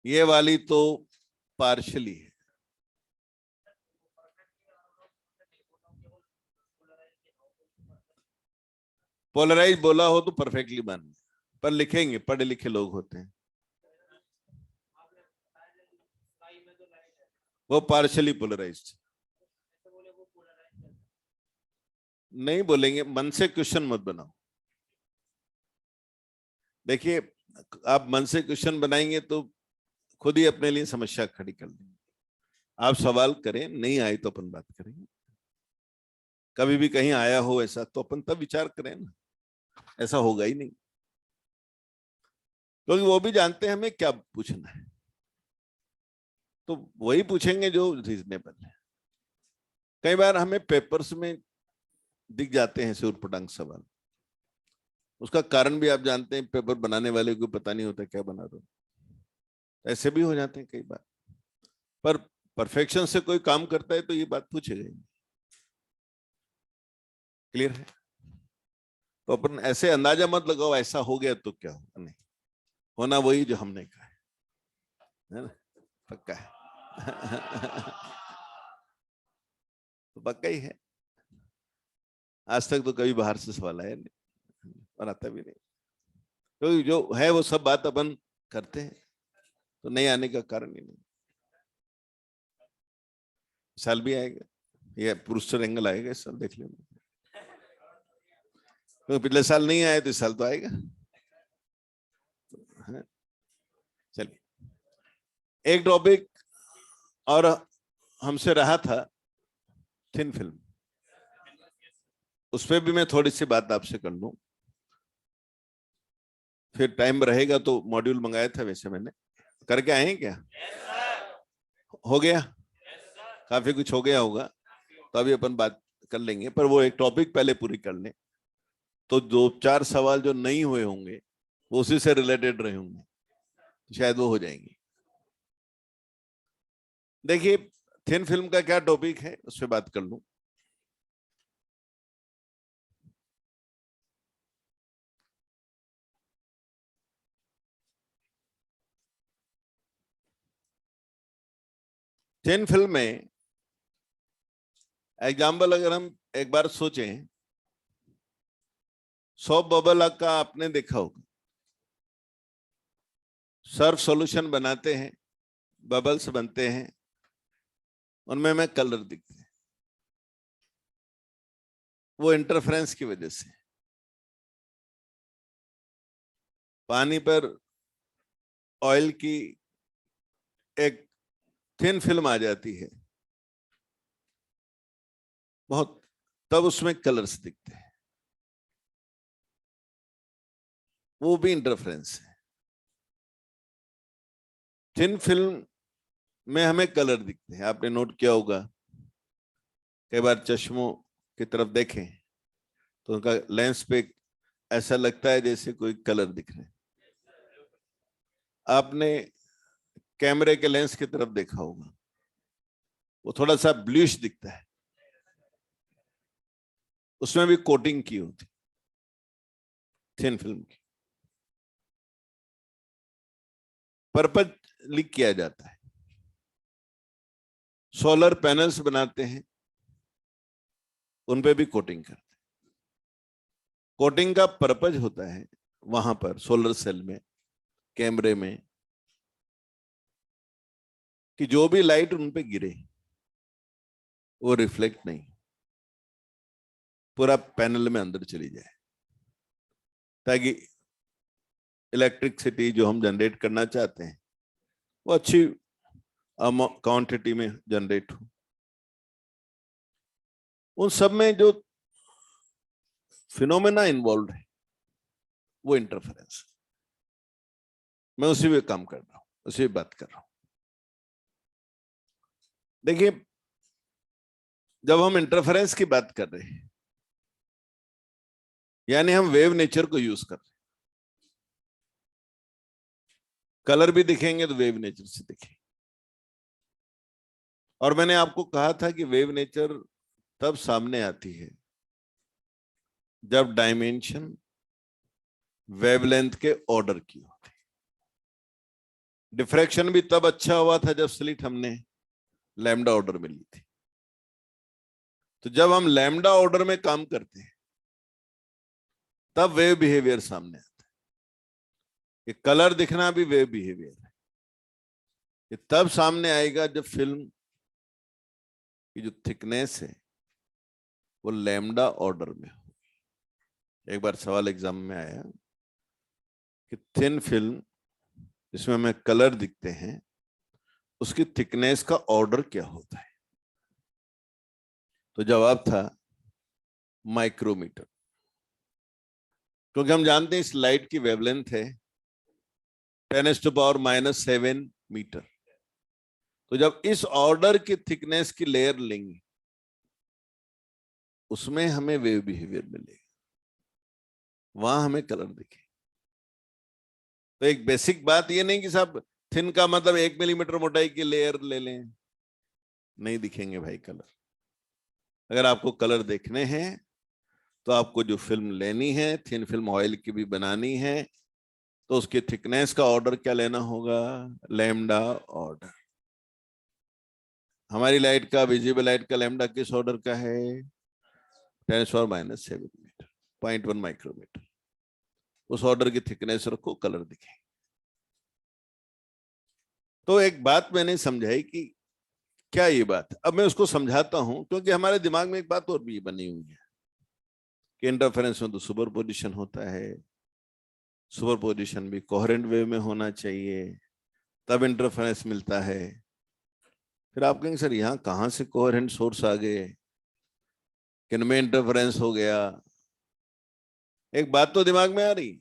ये वाली तो पार्शियली है। पोलराइज बोला हो तो परफेक्टली मान, पर लिखेंगे, पढ़े लिखे लोग होते हैं, वो पार्शियली पोलराइज्ड नहीं बोलेंगे। मन से क्वेश्चन मत बनाओ। देखिए, आप मन से क्वेश्चन बनाएंगे तो खुद ही अपने लिए समस्या खड़ी कर देंगे। आप सवाल करें, नहीं आए तो अपन बात करेंगे। कभी भी कहीं आया हो ऐसा तो अपन तब विचार करें ना, ऐसा होगा ही नहीं, क्योंकि वो भी जानते हैं हमें क्या पूछना है, तो वही पूछेंगे जो रीजनेबल है। कई बार हमें पेपर्स में दिख जाते हैं सूरपटांग सवाल, उसका कारण भी आप जानते हैं, पेपर बनाने वाले को पता नहीं होता क्या बना रहे हो, ऐसे भी हो जाते हैं कई बार। पर परफेक्शन से कोई काम करता है तो ये बात पूछेगा ही। क्लियर है? तो अपन ऐसे अंदाजा मत लगाओ ऐसा हो गया तो क्या होगा, नहीं होना वही जो हमने कहा है ना, पक्का है। तो पक्का ही है। आज तक तो कभी बाहर से सवाल आया नहीं और आता भी नहीं, तो जो है वो सब बात अपन करते हैं, तो नहीं आने का कारण ही नहीं। साल भी आएगा, ये पुरुष एंगल आएगा इस साल, देख लेना। तो पिछले साल नहीं आया तो इस साल तो आएगा। चलिए, एक टॉपिक और हमसे रहा था, थिन फिल्म, उस पर भी मैं थोड़ी सी बात आपसे कर लूं, फिर टाइम रहेगा तो मॉड्यूल मंगाया था वैसे मैंने, करके आए हैं क्या? हो गया? काफी कुछ हो गया होगा, तो अभी अपन बात कर लेंगे, पर वो एक टॉपिक पहले पूरी कर लें, तो दो चार सवाल जो नहीं हुए होंगे वो उसी से रिलेटेड रहे होंगे, शायद वो हो जाएंगे। देखिए, थिन फिल्म का क्या टॉपिक है उस पर बात कर लूं। थिन फिल्म में एग्जाम्पल अगर हम एक बार सोचें, सॉफ्ट बबल का आपने देखा होगा, सर्फ सॉल्यूशन बनाते हैं, बबल्स बनते हैं, उनमें में कलर दिखते हैं, वो इंटरफ्रेंस की वजह से पानी पर ऑयल की एक थिन फिल्म आ जाती है बहुत, तब उसमें कलर्स दिखते हैं, वो भी इंटरफ्रेंस है। थिन फिल्म में हमें कलर दिखते हैं, आपने नोट किया होगा, कई बार चश्मों की तरफ देखें तो उनका लेंस पे ऐसा लगता है जैसे कोई कलर दिख रहे हैं। आपने कैमरे के लेंस की तरफ देखा होगा, वो थोड़ा सा ब्लूइश दिखता है, उसमें भी कोटिंग की होती थिन फिल्म की। पर्पज लीक किया जाता है। सोलर पैनल्स बनाते हैं, उन पे भी कोटिंग करते हैं। कोटिंग का पर्पज होता है वहां पर सोलर सेल में, कैमरे में, कि जो भी लाइट उन पे गिरे वो रिफ्लेक्ट नहीं, पूरा पैनल में अंदर चली जाए, ताकि इलेक्ट्रिसिटी जो हम जनरेट करना चाहते हैं वो अच्छी क्वांटिटी में जनरेट हो। उन सब में जो फिनोमेना इन्वॉल्व है वो इंटरफेरेंस, मैं उसी पे काम कर रहा हूं, उसी पे बात कर रहा हूं। देखिए, जब हम इंटरफेरेंस की बात कर रहे हैं, यानी हम वेव नेचर को यूज कर रहे हैं। कलर भी दिखेंगे तो वेव नेचर से दिखेंगे। और मैंने आपको कहा था कि वेव नेचर तब सामने आती है जब डायमेंशन वेवलेंथ के ऑर्डर की होती है। डिफ्रैक्शन भी तब अच्छा हुआ था जब स्लिट हमने लैम्डा ऑर्डर में ली थी। तो जब हम लैम्डा ऑर्डर में काम करते हैं तब वेव बिहेवियर सामने आता है। ये कलर दिखना भी वेव बिहेवियर है। ये तब सामने आएगा जब फिल्म की जो थिकनेस है वो लैम्डा ऑर्डर में हो। एक बार सवाल एग्जाम में आया कि थिन फिल्म जिसमें हमें कलर दिखते हैं उसकी थिकनेस का ऑर्डर क्या होता है, तो जवाब था माइक्रोमीटर। क्योंकि हम जानते हैं इस लाइट की वेवलेंथ है 10⁻⁻7 मीटर। तो जब इस ऑर्डर की थिकनेस की लेयर लेंगे उसमें हमें वेव बिहेवियर मिलेगा, वहां हमें कलर दिखे। तो एक बेसिक बात ये नहीं कि साहब थिन का मतलब 1 मिलीमीटर मोटाई की लेयर ले लें, नहीं दिखेंगे भाई कलर। अगर आपको कलर देखने हैं तो आपको जो फिल्म लेनी है, थिन फिल्म ऑयल की भी बनानी है, तो उसकी थिकनेस का ऑर्डर क्या लेना होगा, लैम्डा ऑर्डर। हमारी लाइट का, विजिबल लाइट का लैम्डा किस ऑर्डर का है, 10⁻⁻7 मीटर, 0.1 माइक्रोमीटर। उस ऑर्डर की थिकनेस रखो, कलर दिखे। तो एक बात मैंने समझाई कि क्या ये बात, अब मैं उसको समझाता हूं, क्योंकि हमारे दिमाग में एक बात और भी बनी हुई है कि इंटरफेरेंस में तो सुपरपोजिशन होता है, सुपरपोजिशन भी कोहेरेंट वेव में होना चाहिए, तब इंटरफेरेंस मिलता है। फिर आप कहेंगे सर यहाँ कहां से कोहेरेंट सोर्स आ गए, किनमें इंटरफेरेंस हो गया। एक बात तो दिमाग में आ रही,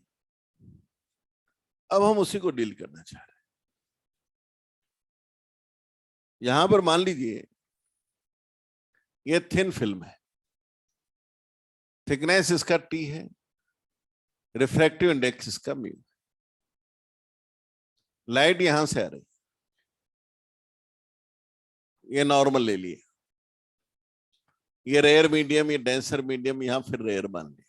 अब हम उसी को डील करना चाह रहे हैं। यहां पर मान लीजिए ये थिन फिल्म है, थिकनेस इसका टी है, रिफ्रैक्टिव इंडेक्स इसका म्यू। लाइट यहां से आ रही, ये नॉर्मल ले लिए, ये रेयर मीडियम, ये डेंसर मीडियम, यहां फिर रेयर मान लिया।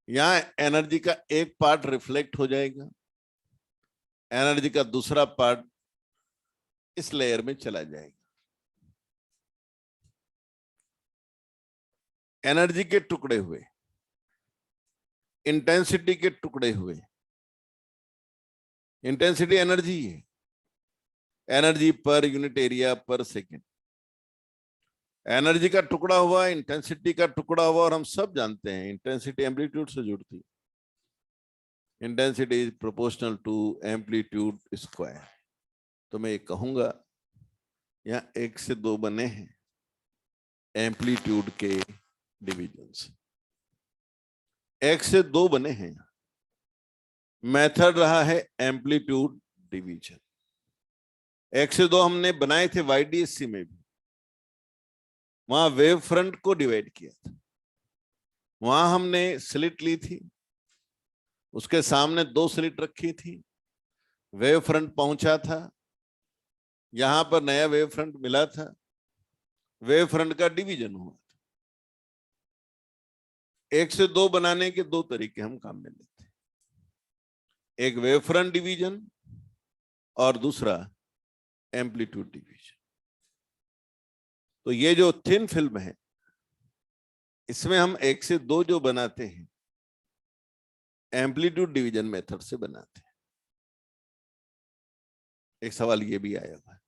यहां एनर्जी का एक पार्ट रिफ्लेक्ट हो जाएगा, एनर्जी का दूसरा पार्ट इस लेयर में चला जाएगा। एनर्जी के टुकड़े हुए, इंटेंसिटी के टुकड़े हुए। इंटेंसिटी एनर्जी है, एनर्जी पर यूनिट एरिया पर सेकेंड। एनर्जी का टुकड़ा हुआ, इंटेंसिटी का टुकड़ा हुआ, और हम सब जानते हैं इंटेंसिटी एम्पलीट्यूड से जुड़ती है। Intensity is proportional to amplitude square. तो मैं ये कहूंगा यहां 1 से 2 बने हैं एम्पलीट्यूड के डिविजन्स, 1 से 2 बने हैं। मेथड रहा है एम्पलीट्यूड डिवीजन। 1 से 2 हमने बनाए थे YDSC में भी, वहां वेव फ्रंट को डिवाइड किया था। वहां हमने स्लिट ली थी, उसके सामने 2 स्लिट रखी थी, वेव फ्रंट पहुंचा था, यहां पर नया वेव फ्रंट मिला था, वेव फ्रंट का डिवीजन हुआ था। 1 से 2 बनाने के 2 तरीके हम काम में लेते हैं, एक वेव फ्रंट डिवीजन, और दूसरा एम्पलीट्यूड डिवीजन। तो ये जो थिन फिल्म है, इसमें हम 1 से 2 जो बनाते हैं एम्पलीट्यूड डिवीजन मेथड से बनाते हैं। एक सवाल ये भी आया हुआ है।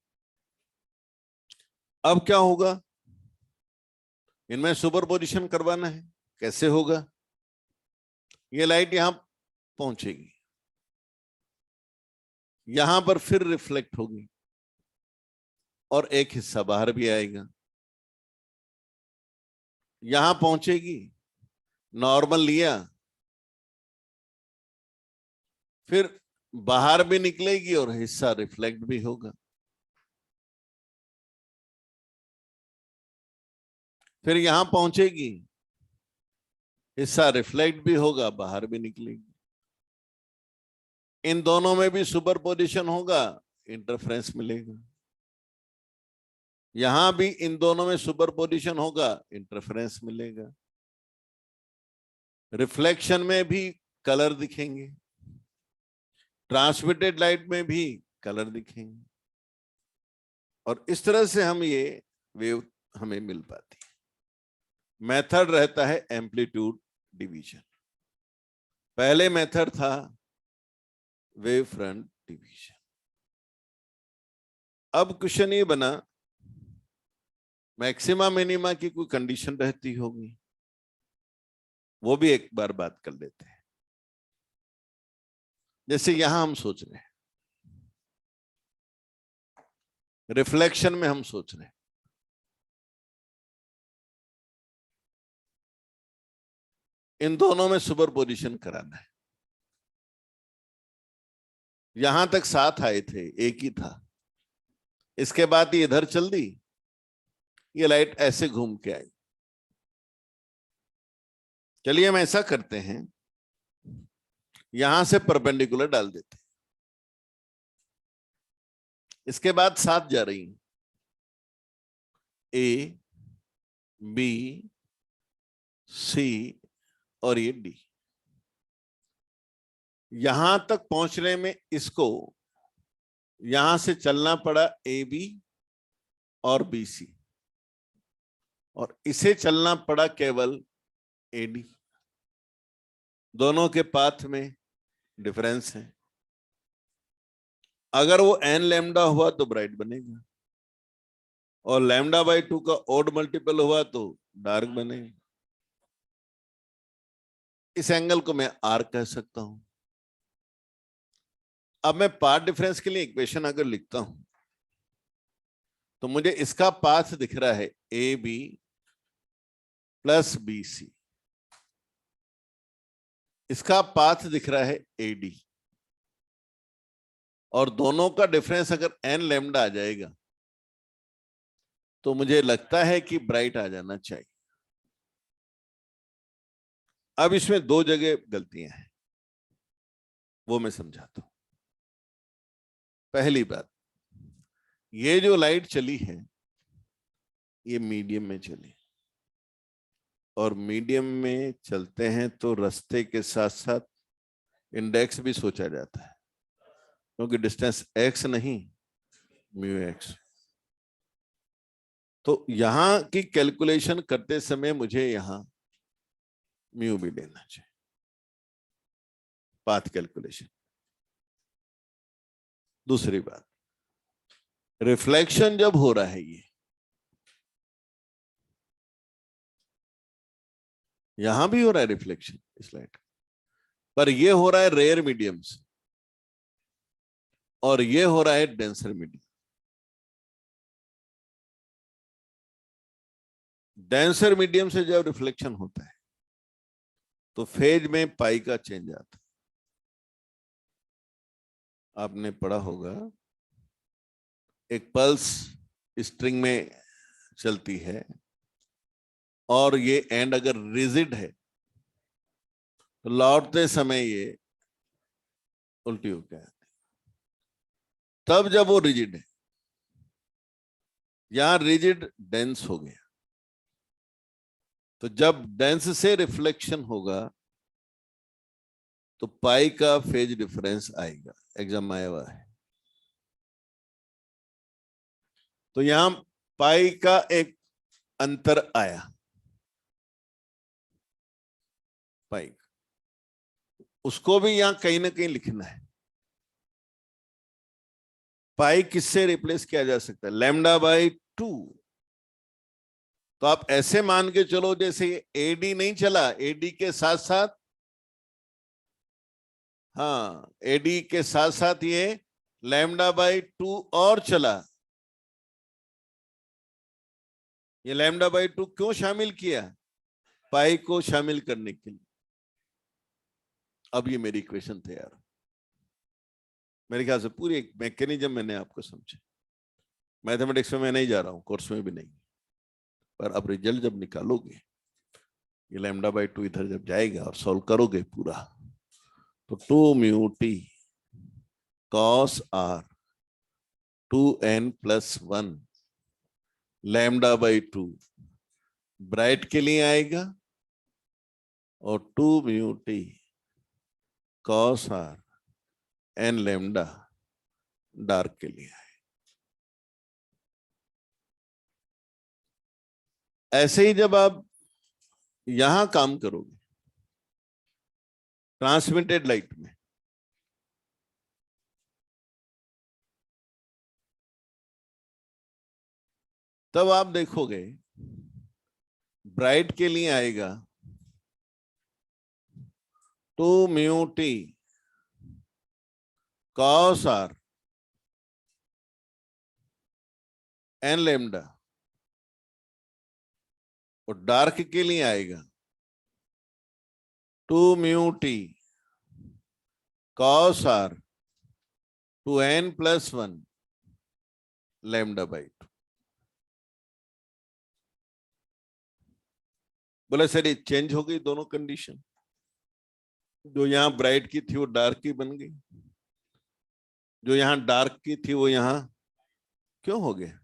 अब क्या होगा, इनमें सुपरपोजिशन करवाना है, कैसे होगा? ये लाइट यहां पहुंचेगी, यहां पर फिर रिफ्लेक्ट होगी और एक हिस्सा बाहर भी आएगा, यहां पहुंचेगी, नॉर्मल लिया, फिर बाहर भी निकलेगी और हिस्सा रिफ्लेक्ट भी होगा, फिर यहां पहुंचेगी, हिस्सा रिफ्लेक्ट भी होगा, बाहर भी निकलेगी। इन दोनों में भी सुपरपोजिशन होगा, इंटरफेरेंस मिलेगा। यहां भी इन दोनों में सुपरपोजिशन होगा, इंटरफेरेंस मिलेगा। रिफ्लेक्शन में भी कलर दिखेंगे, ट्रांसमिटेड लाइट में भी कलर दिखेंगे, और इस तरह से हम ये वेव हमें मिल पाती है। मेथड रहता है एम्पलीट्यूड डिवीजन। पहले मेथड था वेव फ्रंट डिवीजन। अब क्वेश्चन ये बना, मैक्सिमा मिनिमा की कोई कंडीशन रहती होगी, वो भी एक बार बात कर लेते हैं। जैसे यहां हम सोच रहे हैं, रिफ्लेक्शन में हम सोच रहे हैं, इन दोनों में सुपरपोजिशन कराना है। यहां तक साथ आए थे, एक ही था, इसके बाद ये इधर चल दी, ये लाइट ऐसे घूम के आई। चलिए हम ऐसा करते हैं, यहां से परपेंडिकुलर डाल देते हैं, इसके बाद साथ जा रही हैं, ए, बी, सी और ये डी। यहां तक पहुंचने में इसको यहां से चलना पड़ा ए बी और बी सी, और इसे चलना पड़ा केवल ए डी। दोनों के पाथ में डिफरेंस है। अगर वो एन लैम्डा हुआ तो ब्राइट बनेगा, और लैम्डा बाई 2 का ओड मल्टीपल हुआ तो डार्क बनेगा। इस एंगल को मैं आर कह सकता हूं। अब मैं पाथ डिफरेंस के लिए इक्वेशन अगर लिखता हूं, तो मुझे इसका पाथ दिख रहा है A B plus B C, इसका पाथ दिख रहा है ए डी, और दोनों का डिफरेंस अगर एन लैम्डा आ जाएगा तो मुझे लगता है कि ब्राइट आ जाना चाहिए। अब इसमें 2 जगह गलतियां हैं, वो मैं समझाता हूं। पहली बात, ये जो लाइट चली है ये मीडियम में चली, और मीडियम में चलते हैं तो रास्ते के साथ साथ इंडेक्स भी सोचा जाता है, क्योंकि डिस्टेंस एक्स नहीं म्यू एक्स। तो यहां की कैलकुलेशन करते समय मुझे यहां म्यू भी लेना चाहिए, पाथ कैलकुलेशन। दूसरी बात, रिफ्लेक्शन जब हो रहा है, ये यहां भी हो रहा है रिफ्लेक्शन इस लाइट, पर ये हो रहा है रेयर मीडियम से और ये हो रहा है डेंसर मीडियम। डेंसर मीडियम से जब रिफ्लेक्शन होता है तो फेज में पाई का चेंज आता है। आपने पढ़ा होगा, एक पल्स स्ट्रिंग में चलती है और ये एंड अगर रिजिड है तो लौटते समय ये उल्टी होकर आती। तब जब वो रिजिड है, यहां रिजिड डेंस हो गया, तो जब डेंस से रिफ्लेक्शन होगा तो पाई का फेज डिफरेंस आएगा, एग्जाम आया हुआ है। तो यहां पाई का एक अंतर आया, पाई, उसको भी यहां कहीं ना कहीं लिखना है। पाई किससे रिप्लेस किया जा सकता है? Lambda by 2। तो आप ऐसे मान के चलो जैसे एडी नहीं चला, एडी के साथ साथ, हाँ, एडी के साथ साथ ये लैम्डा बाई 2 और चला। ये लैम्डा बाई 2 क्यों शामिल किया? पाई को शामिल करने के लिए। अब ये मेरी इक्वेशन तैयार, मेरे ख्याल से पूरी एक मैकेनिज्म मैंने आपको समझा। मैथमेटिक्स में मैं नहीं जा रहा हूं, कोर्स में भी नहीं, पर अब रिजल्ट जब निकालोगे, ये लैम्डा बाई 2 इधर जब जाएगा और सॉल्व करोगे पूरा, तो 2 mu T cos R 2n+1 lambda by 2 bright के लिए आएगा, और 2 mu T cos R N lambda dark के लिए आएगा। ऐसे ही जब आप यहां काम करोगे ट्रांसमिटेड लाइट में, तब आप देखोगे ब्राइट के लिए आएगा 2 mu T cos R N lambda, और डार्क के लिए आएगा 2 mu T cos R 2n+1 lambda by 2। बोले सर ये चेंज हो गई दोनों कंडीशन, जो यहां ब्राइट की थी वो डार्क की बन गई, जो यहां डार्क की थी वो यहां क्यों हो गया?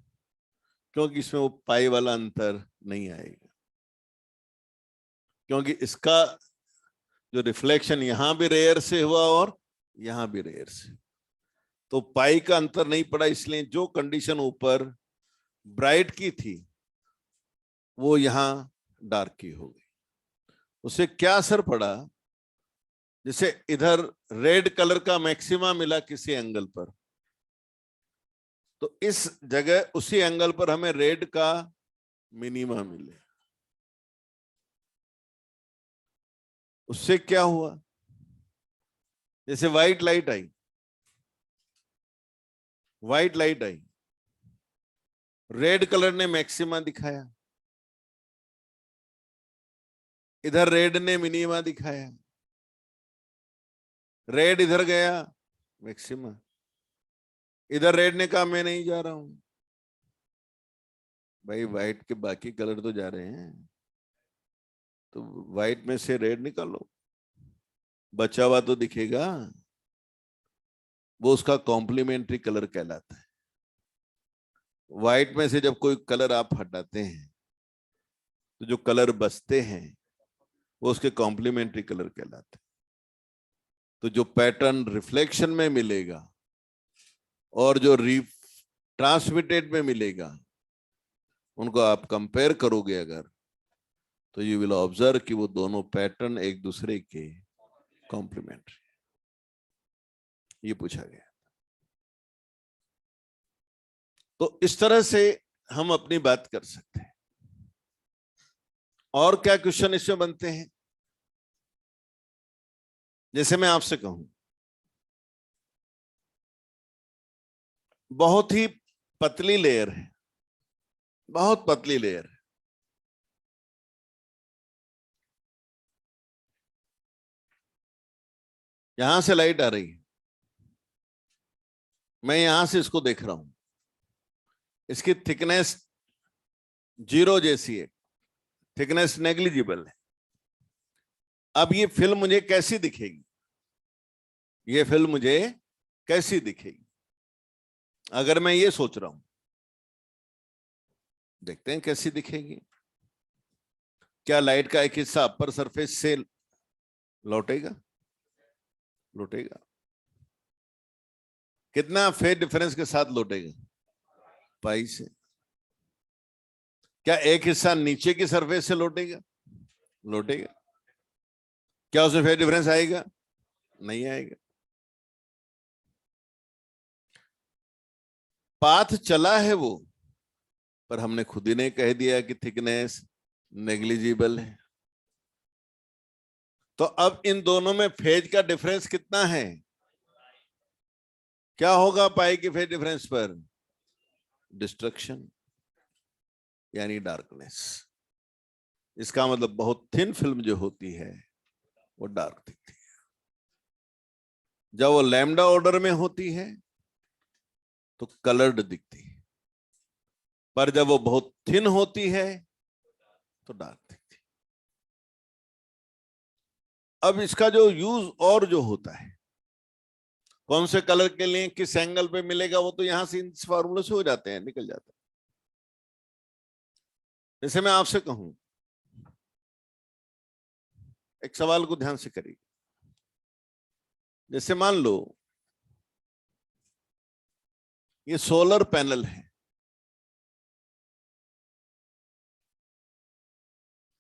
क्योंकि इसमें वो पाई वाला अंतर नहीं आएगा, क्योंकि इसका जो रिफ्लेक्शन यहां भी रेयर से हुआ और यहां भी रेयर से, तो पाई का अंतर नहीं पड़ा, इसलिए जो कंडीशन ऊपर ब्राइट की थी वो यहां डार्क की हो गई। उससे क्या असर पड़ा? जैसे इधर रेड कलर का मैक्सिमा मिला किसी एंगल पर, तो इस जगह उसी एंगल पर हमें रेड का मिनिमा मिले। उससे क्या हुआ? जैसे व्हाइट लाइट आई, व्हाइट लाइट आई, रेड कलर ने मैक्सिमा दिखाया, इधर रेड ने मिनिमा दिखाया, रेड इधर गया मैक्सिमा, इधर रेड ने कहा मैं नहीं जा रहा हूं। भाई व्हाइट के बाकी कलर तो जा रहे हैं, तो व्हाइट में से रेड निकालो, बचा हुआ तो दिखेगा, वो उसका कॉम्प्लीमेंट्री कलर कहलाता है। व्हाइट में से जब कोई कलर आप हटाते हैं तो जो कलर बचते हैं वो उसके कॉम्प्लीमेंट्री कलर कहलाते हैं। तो जो पैटर्न रिफ्लेक्शन में मिलेगा और जो ट्रांसमिटेड में मिलेगा, उनको आप कंपेयर करोगे अगर, तो यू विल ऑब्जर्व कि वो दोनों पैटर्न एक दूसरे के कॉम्प्लीमेंट्री। ये पूछा गया। तो इस तरह से हम अपनी बात कर सकते हैं। और क्या क्वेश्चन इसमें बनते हैं? जैसे मैं आपसे कहूं बहुत ही पतली लेयर है, बहुत पतली लेयर है, यहां से लाइट आ रही है, मैं यहां से इसको देख रहा हूं, इसकी थिकनेस 0 जैसी है, थिकनेस नेग्लिजिबल है। अब ये फिल्म मुझे कैसी दिखेगी? ये फिल्म मुझे कैसी दिखेगी? अगर मैं ये सोच रहा हूं, देखते हैं कैसी दिखेगी। क्या लाइट का एक हिस्सा अपर सरफेस से लौटेगा? लौटेगा। कितना फेज डिफरेंस के साथ लौटेगा? पाई से। क्या एक हिस्सा नीचे की सरफेस से लौटेगा? लौटेगा। क्या उसमें फेज डिफरेंस आएगा? नहीं आएगा। पाथ चला है वो, पर हमने खुद ही ने कह दिया कि थिकनेस नेग्लिजिबल है। तो अब इन दोनों में फेज का डिफरेंस कितना है? क्या होगा पाई की फेज डिफरेंस पर? डिस्ट्रक्शन, यानी डार्कनेस। इसका मतलब बहुत थिन फिल्म जो होती है वो डार्क दिखती है। जब वो लैम्डा ऑर्डर में होती है तो कलर्ड दिखती है, पर जब वो बहुत थिन होती है तो डार्क दिखती है। अब इसका जो यूज और जो होता है, कौन से कलर के लिए किस एंगल पे मिलेगा, वो तो यहां से इस फार्मूले से हो जाते हैं, निकल जाते हैं। जैसे मैं आपसे कहूं, एक सवाल को ध्यान से करिए। जैसे मान लो ये सोलर पैनल है,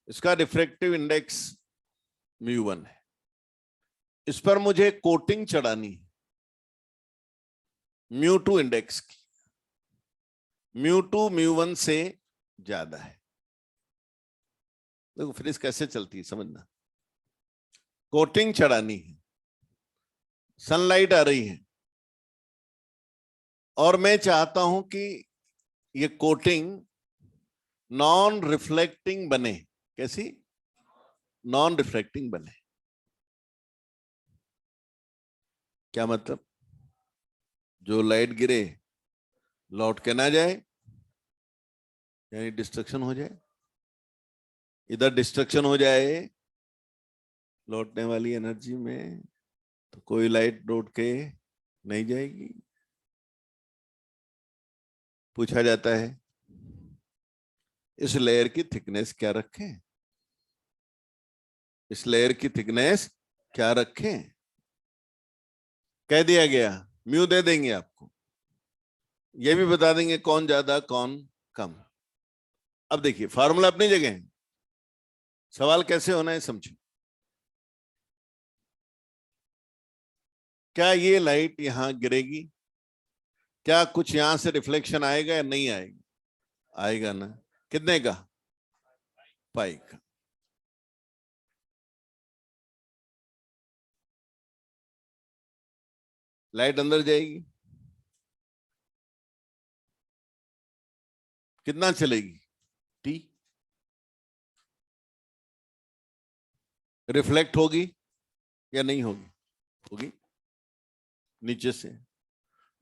इसका रिफ्रैक्टिव इंडेक्स μ1 है। इस पर मुझे कोटिंग चढ़ानी है μ2 इंडेक्स की। μ2 μ1 से ज्यादा है। देखो फ्रिज कैसे चलती है समझना। कोटिंग चढ़ानी है, सनलाइट आ रही है, और मैं चाहता हूं कि ये कोटिंग नॉन रिफ्लेक्टिंग बने। कैसी? नॉन रिफ्लेक्टिंग बने। क्या मतलब? जो लाइट गिरे लौट के ना जाए, यानी डिस्ट्रक्शन हो जाए। इधर डिस्ट्रक्शन हो जाए लौटने वाली एनर्जी में, तो कोई लाइट लौट के नहीं जाएगी। पूछा जाता है इस लेयर की थिकनेस क्या रखें? इस लेयर की थिकनेस क्या रखें? कह दिया गया म्यू दे देंगे आपको, ये भी बता देंगे कौन ज्यादा कौन कम। अब देखिए फार्मूला अपनी जगह है, सवाल कैसे होना है समझो। क्या ये लाइट यहां गिरेगी? क्या कुछ यहां से रिफ्लेक्शन आएगा या नहीं आएगा? आएगा ना। कितने का? पाई का। लाइट अंदर जाएगी, कितना चलेगी? टी। रिफ्लेक्ट होगी या नहीं होगी? होगी। नीचे से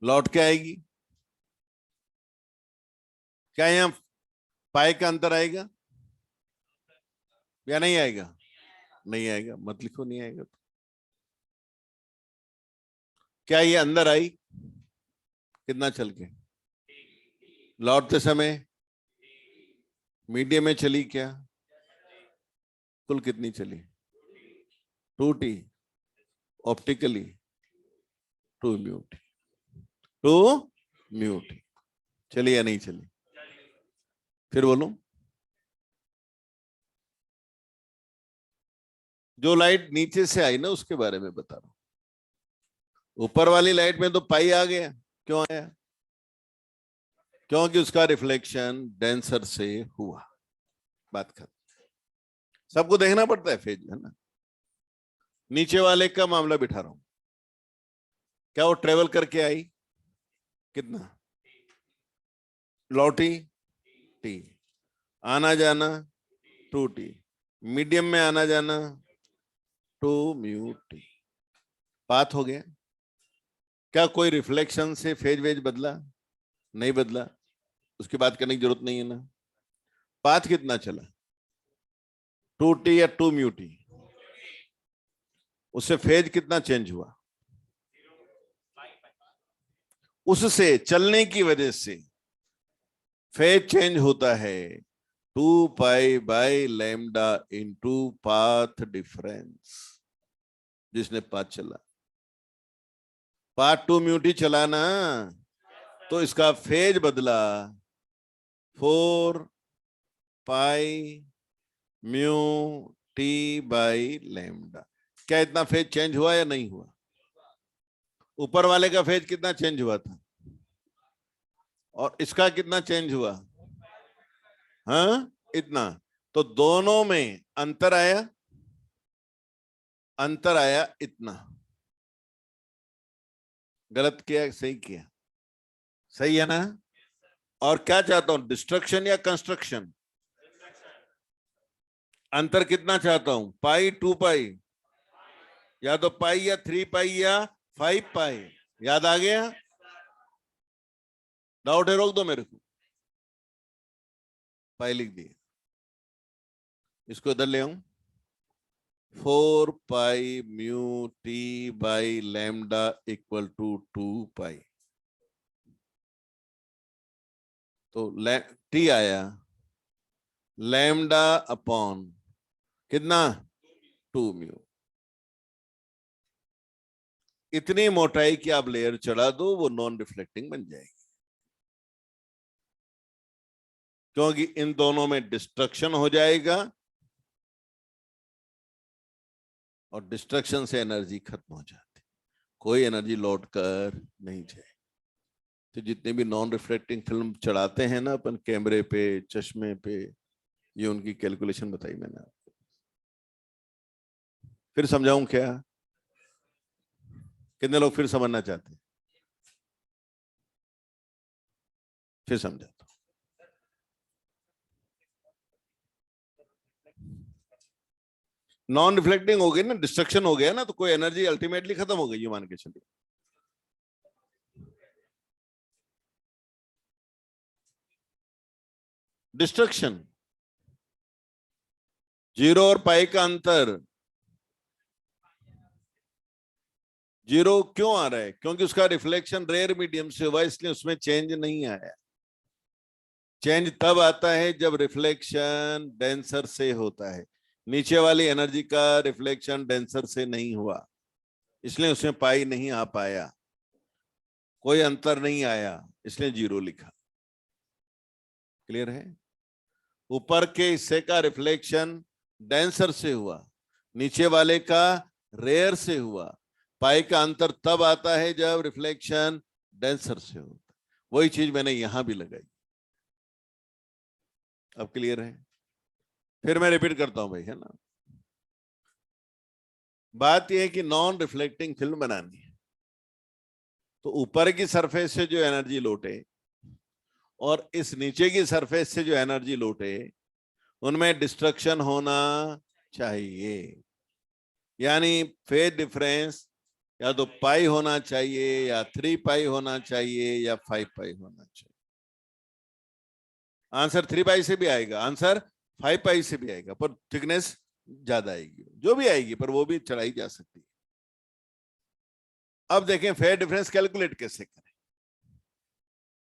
लौट के आएगी। क्या यहाँ पाई का अंतर आएगा या नहीं आएगा? नहीं आएगा, मत लिखो नहीं आएगा तो। क्या ये अंदर आई? कितना चल के? लौटते समय मीडियम में चली क्या? कुल कितनी चली? 2T। Optically 2 μT। 2 μT चली या नहीं चली? फिर बोलो। जो लाइट नीचे से आई ना उसके बारे में बता रहा हूं। ऊपर वाली लाइट में तो पाई आ गया। क्यों आया? क्योंकि उसका रिफ्लेक्शन डेंसर से हुआ। बात खत्म। सबको देखना पड़ता है फेज, है ना। नीचे वाले का मामला बिठा रहा हूं। क्या वो ट्रेवल करके आई? कितना? लौटी टी। आना जाना 2T। मीडियम में आना जाना 2 μT। बात हो गया। क्या कोई रिफ्लेक्शन से फेज वेज बदला? नहीं बदला, उसकी बात करने की जरूरत नहीं है ना। पाथ कितना चला? 2T या 2 μT? उससे फेज कितना चेंज हुआ? उससे चलने की वजह से फेज चेंज होता है 2π/λ इंटू पाथ डिफरेंस। जिसने पाथ चला, पाथ 2 μT चला ना, तो इसका फेज बदला 4 pi mu T by lambda. क्या इतना फेज चेंज हुआ या नहीं हुआ? ऊपर वाले का फेज कितना चेंज हुआ था और इसका कितना चेंज हुआ? हाँ, इतना। तो दोनों में अंतर आया, अंतर आया इतना। गलत किया सही किया? सही है ना? और क्या चाहता हूं, डिस्ट्रक्शन या कंस्ट्रक्शन? अंतर कितना चाहता हूं, पाई 2 पाई, या तो पाई या 3 पाई या 5 पाई। याद आ गया? डाउट है रोक दो मेरे को। पाई लिख दिए, इसको इधर ले आऊं। 4 pi mu T by lambda equal to 2 pi. तो टी आया लैम्डा अपॉन कितना, 2 म्यू। इतनी मोटाई की आप लेयर चढ़ा दो, वो नॉन रिफ्लेक्टिंग बन जाएगी, क्योंकि इन दोनों में डिस्ट्रक्शन हो जाएगा और डिस्ट्रक्शन से एनर्जी खत्म हो जाती, कोई एनर्जी लौट कर नहीं जाए। तो जितने भी नॉन रिफ्लेक्टिंग फिल्म चढ़ाते हैं ना अपन कैमरे पे, चश्मे पे, ये उनकी कैलकुलेशन बताई मैंने आपको। फिर समझाऊं क्या? कितने लोग फिर समझना चाहते हैं? फिर समझाता हूं। नॉन रिफ्लेक्टिंग हो गई ना, डिस्ट्रक्शन हो गया ना, तो कोई एनर्जी अल्टीमेटली खत्म हो गई, ये मान के चलिए। डिस्ट्रक्शन, जीरो और पाई का अंतर, जीरो क्यों आ रहा है? क्योंकि उसका रिफ्लेक्शन रेयर मीडियम से हुआ, इसलिए उसमें चेंज नहीं आया। चेंज तब आता है जब रिफ्लेक्शन डेंसर से होता है। नीचे वाली एनर्जी का रिफ्लेक्शन डेंसर से नहीं हुआ, इसलिए उसमें पाई नहीं आ पाया, कोई अंतर नहीं आया, इसलिए जीरो लिखा। क्लियर है? ऊपर के हिस्से का रिफ्लेक्शन डेंसर से हुआ, नीचे वाले का रेयर से हुआ। पाई का अंतर तब आता है जब रिफ्लेक्शन डेंसर से होता है। वही चीज मैंने यहां भी लगाई। अब क्लियर है? फिर मैं रिपीट करता हूं भाई, है ना। बात यह है कि नॉन रिफ्लेक्टिंग फिल्म बनानी है, तो ऊपर की सरफेस से जो एनर्जी लौटे और इस नीचे की सरफेस से जो एनर्जी लौटे, उनमें डिस्ट्रक्शन होना चाहिए। यानी फेज डिफरेंस या तो पाई होना चाहिए, या 3 पाई होना चाहिए, या 5 पाई होना चाहिए। आंसर 3 पाई से भी आएगा, आंसर 5 पाई से भी आएगा, पर थिकनेस ज्यादा आएगी, जो भी आएगी, पर वो भी चढ़ाई जा सकती है। अब देखें फेज डिफरेंस कैलकुलेट कैसे करें।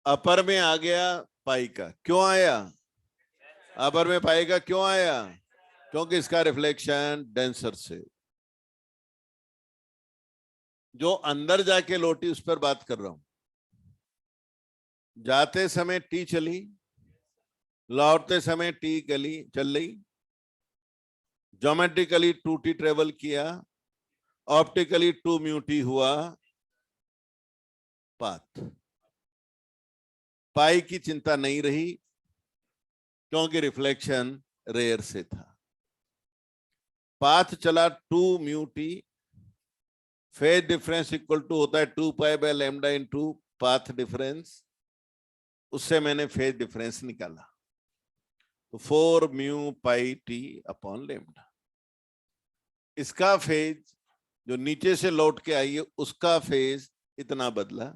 अपर में आ गया पाई का, क्यों आया? अपर में पाई का क्यों आया? क्योंकि इसका रिफ्लेक्शन डेंसर से। जो अंदर जाके लौटी उस पर बात कर रहा हूं। जाते समय टी चली, लौटते समय टी गली चल रही, ज्योमेट्रिकली 2t ट्रेवल किया, ऑप्टिकली 2 म्यू टी हुआ पाथ। पाई की चिंता नहीं रही, क्योंकि रिफ्लेक्शन रेयर से था। पाथ चला 2 mu T, phase difference equal to होता है 2 pi by lambda into path difference. उससे मैंने फेज डिफरेंस निकाला, तो 4 mu pi T upon lambda. इसका फेज जो नीचे से लौट के आई है, उसका फेज इतना बदला।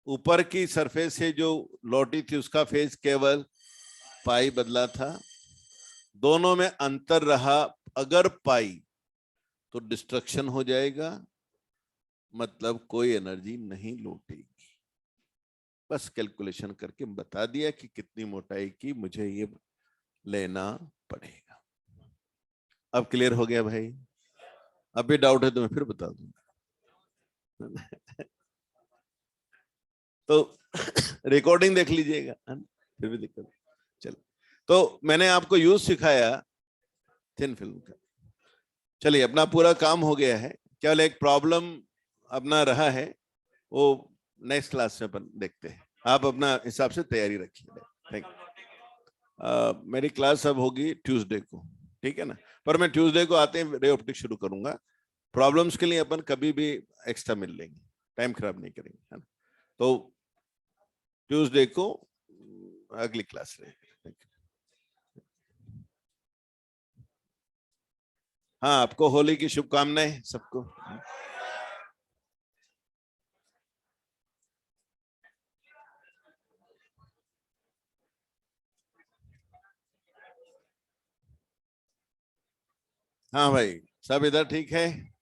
ऊपर की सरफेस से जो लौटी थी उसका फेज केवल पाई बदला था। दोनों में अंतर रहा, अगर पाई तो डिस्ट्रक्शन हो जाएगा, मतलब कोई एनर्जी नहीं लौटेगी। बस कैलकुलेशन करके बता दिया कि कितनी मोटाई की मुझे ये लेना पड़ेगा। अब क्लियर हो गया भाई? अब भी डाउट है तो मैं फिर बता दूंगा। तो रिकॉर्डिंग देख लीजिएगा, फिर भी दिक्कत। चलो, तो मैंने आपको यूज सिखाया थिन फिल्म का। चलिए, अपना पूरा काम हो गया है, केवल एक प्रॉब्लम अपना रहा है, वो नेक्स्ट क्लास में अपन देखते हैं। आप अपना हिसाब से तैयारी रखिए। Thank you. मेरी क्लास अब होगी ट्यूसडे को, ठीक है ना? पर मैं ट्यूसडे को आते हैं रे ऑप्टिक्स शुरू करूंगा। प्रॉब्लम्स के लिए अपन कभी भी एक्स्ट्रा मिल लेंगे, टाइम खराब नहीं करेंगे, है ना? तो ट्यूसडे को अगली क्लास रहेगी। हाँ, आपको होली की शुभकामनाएं सबको। हाँ भाई, सब इधर ठीक है?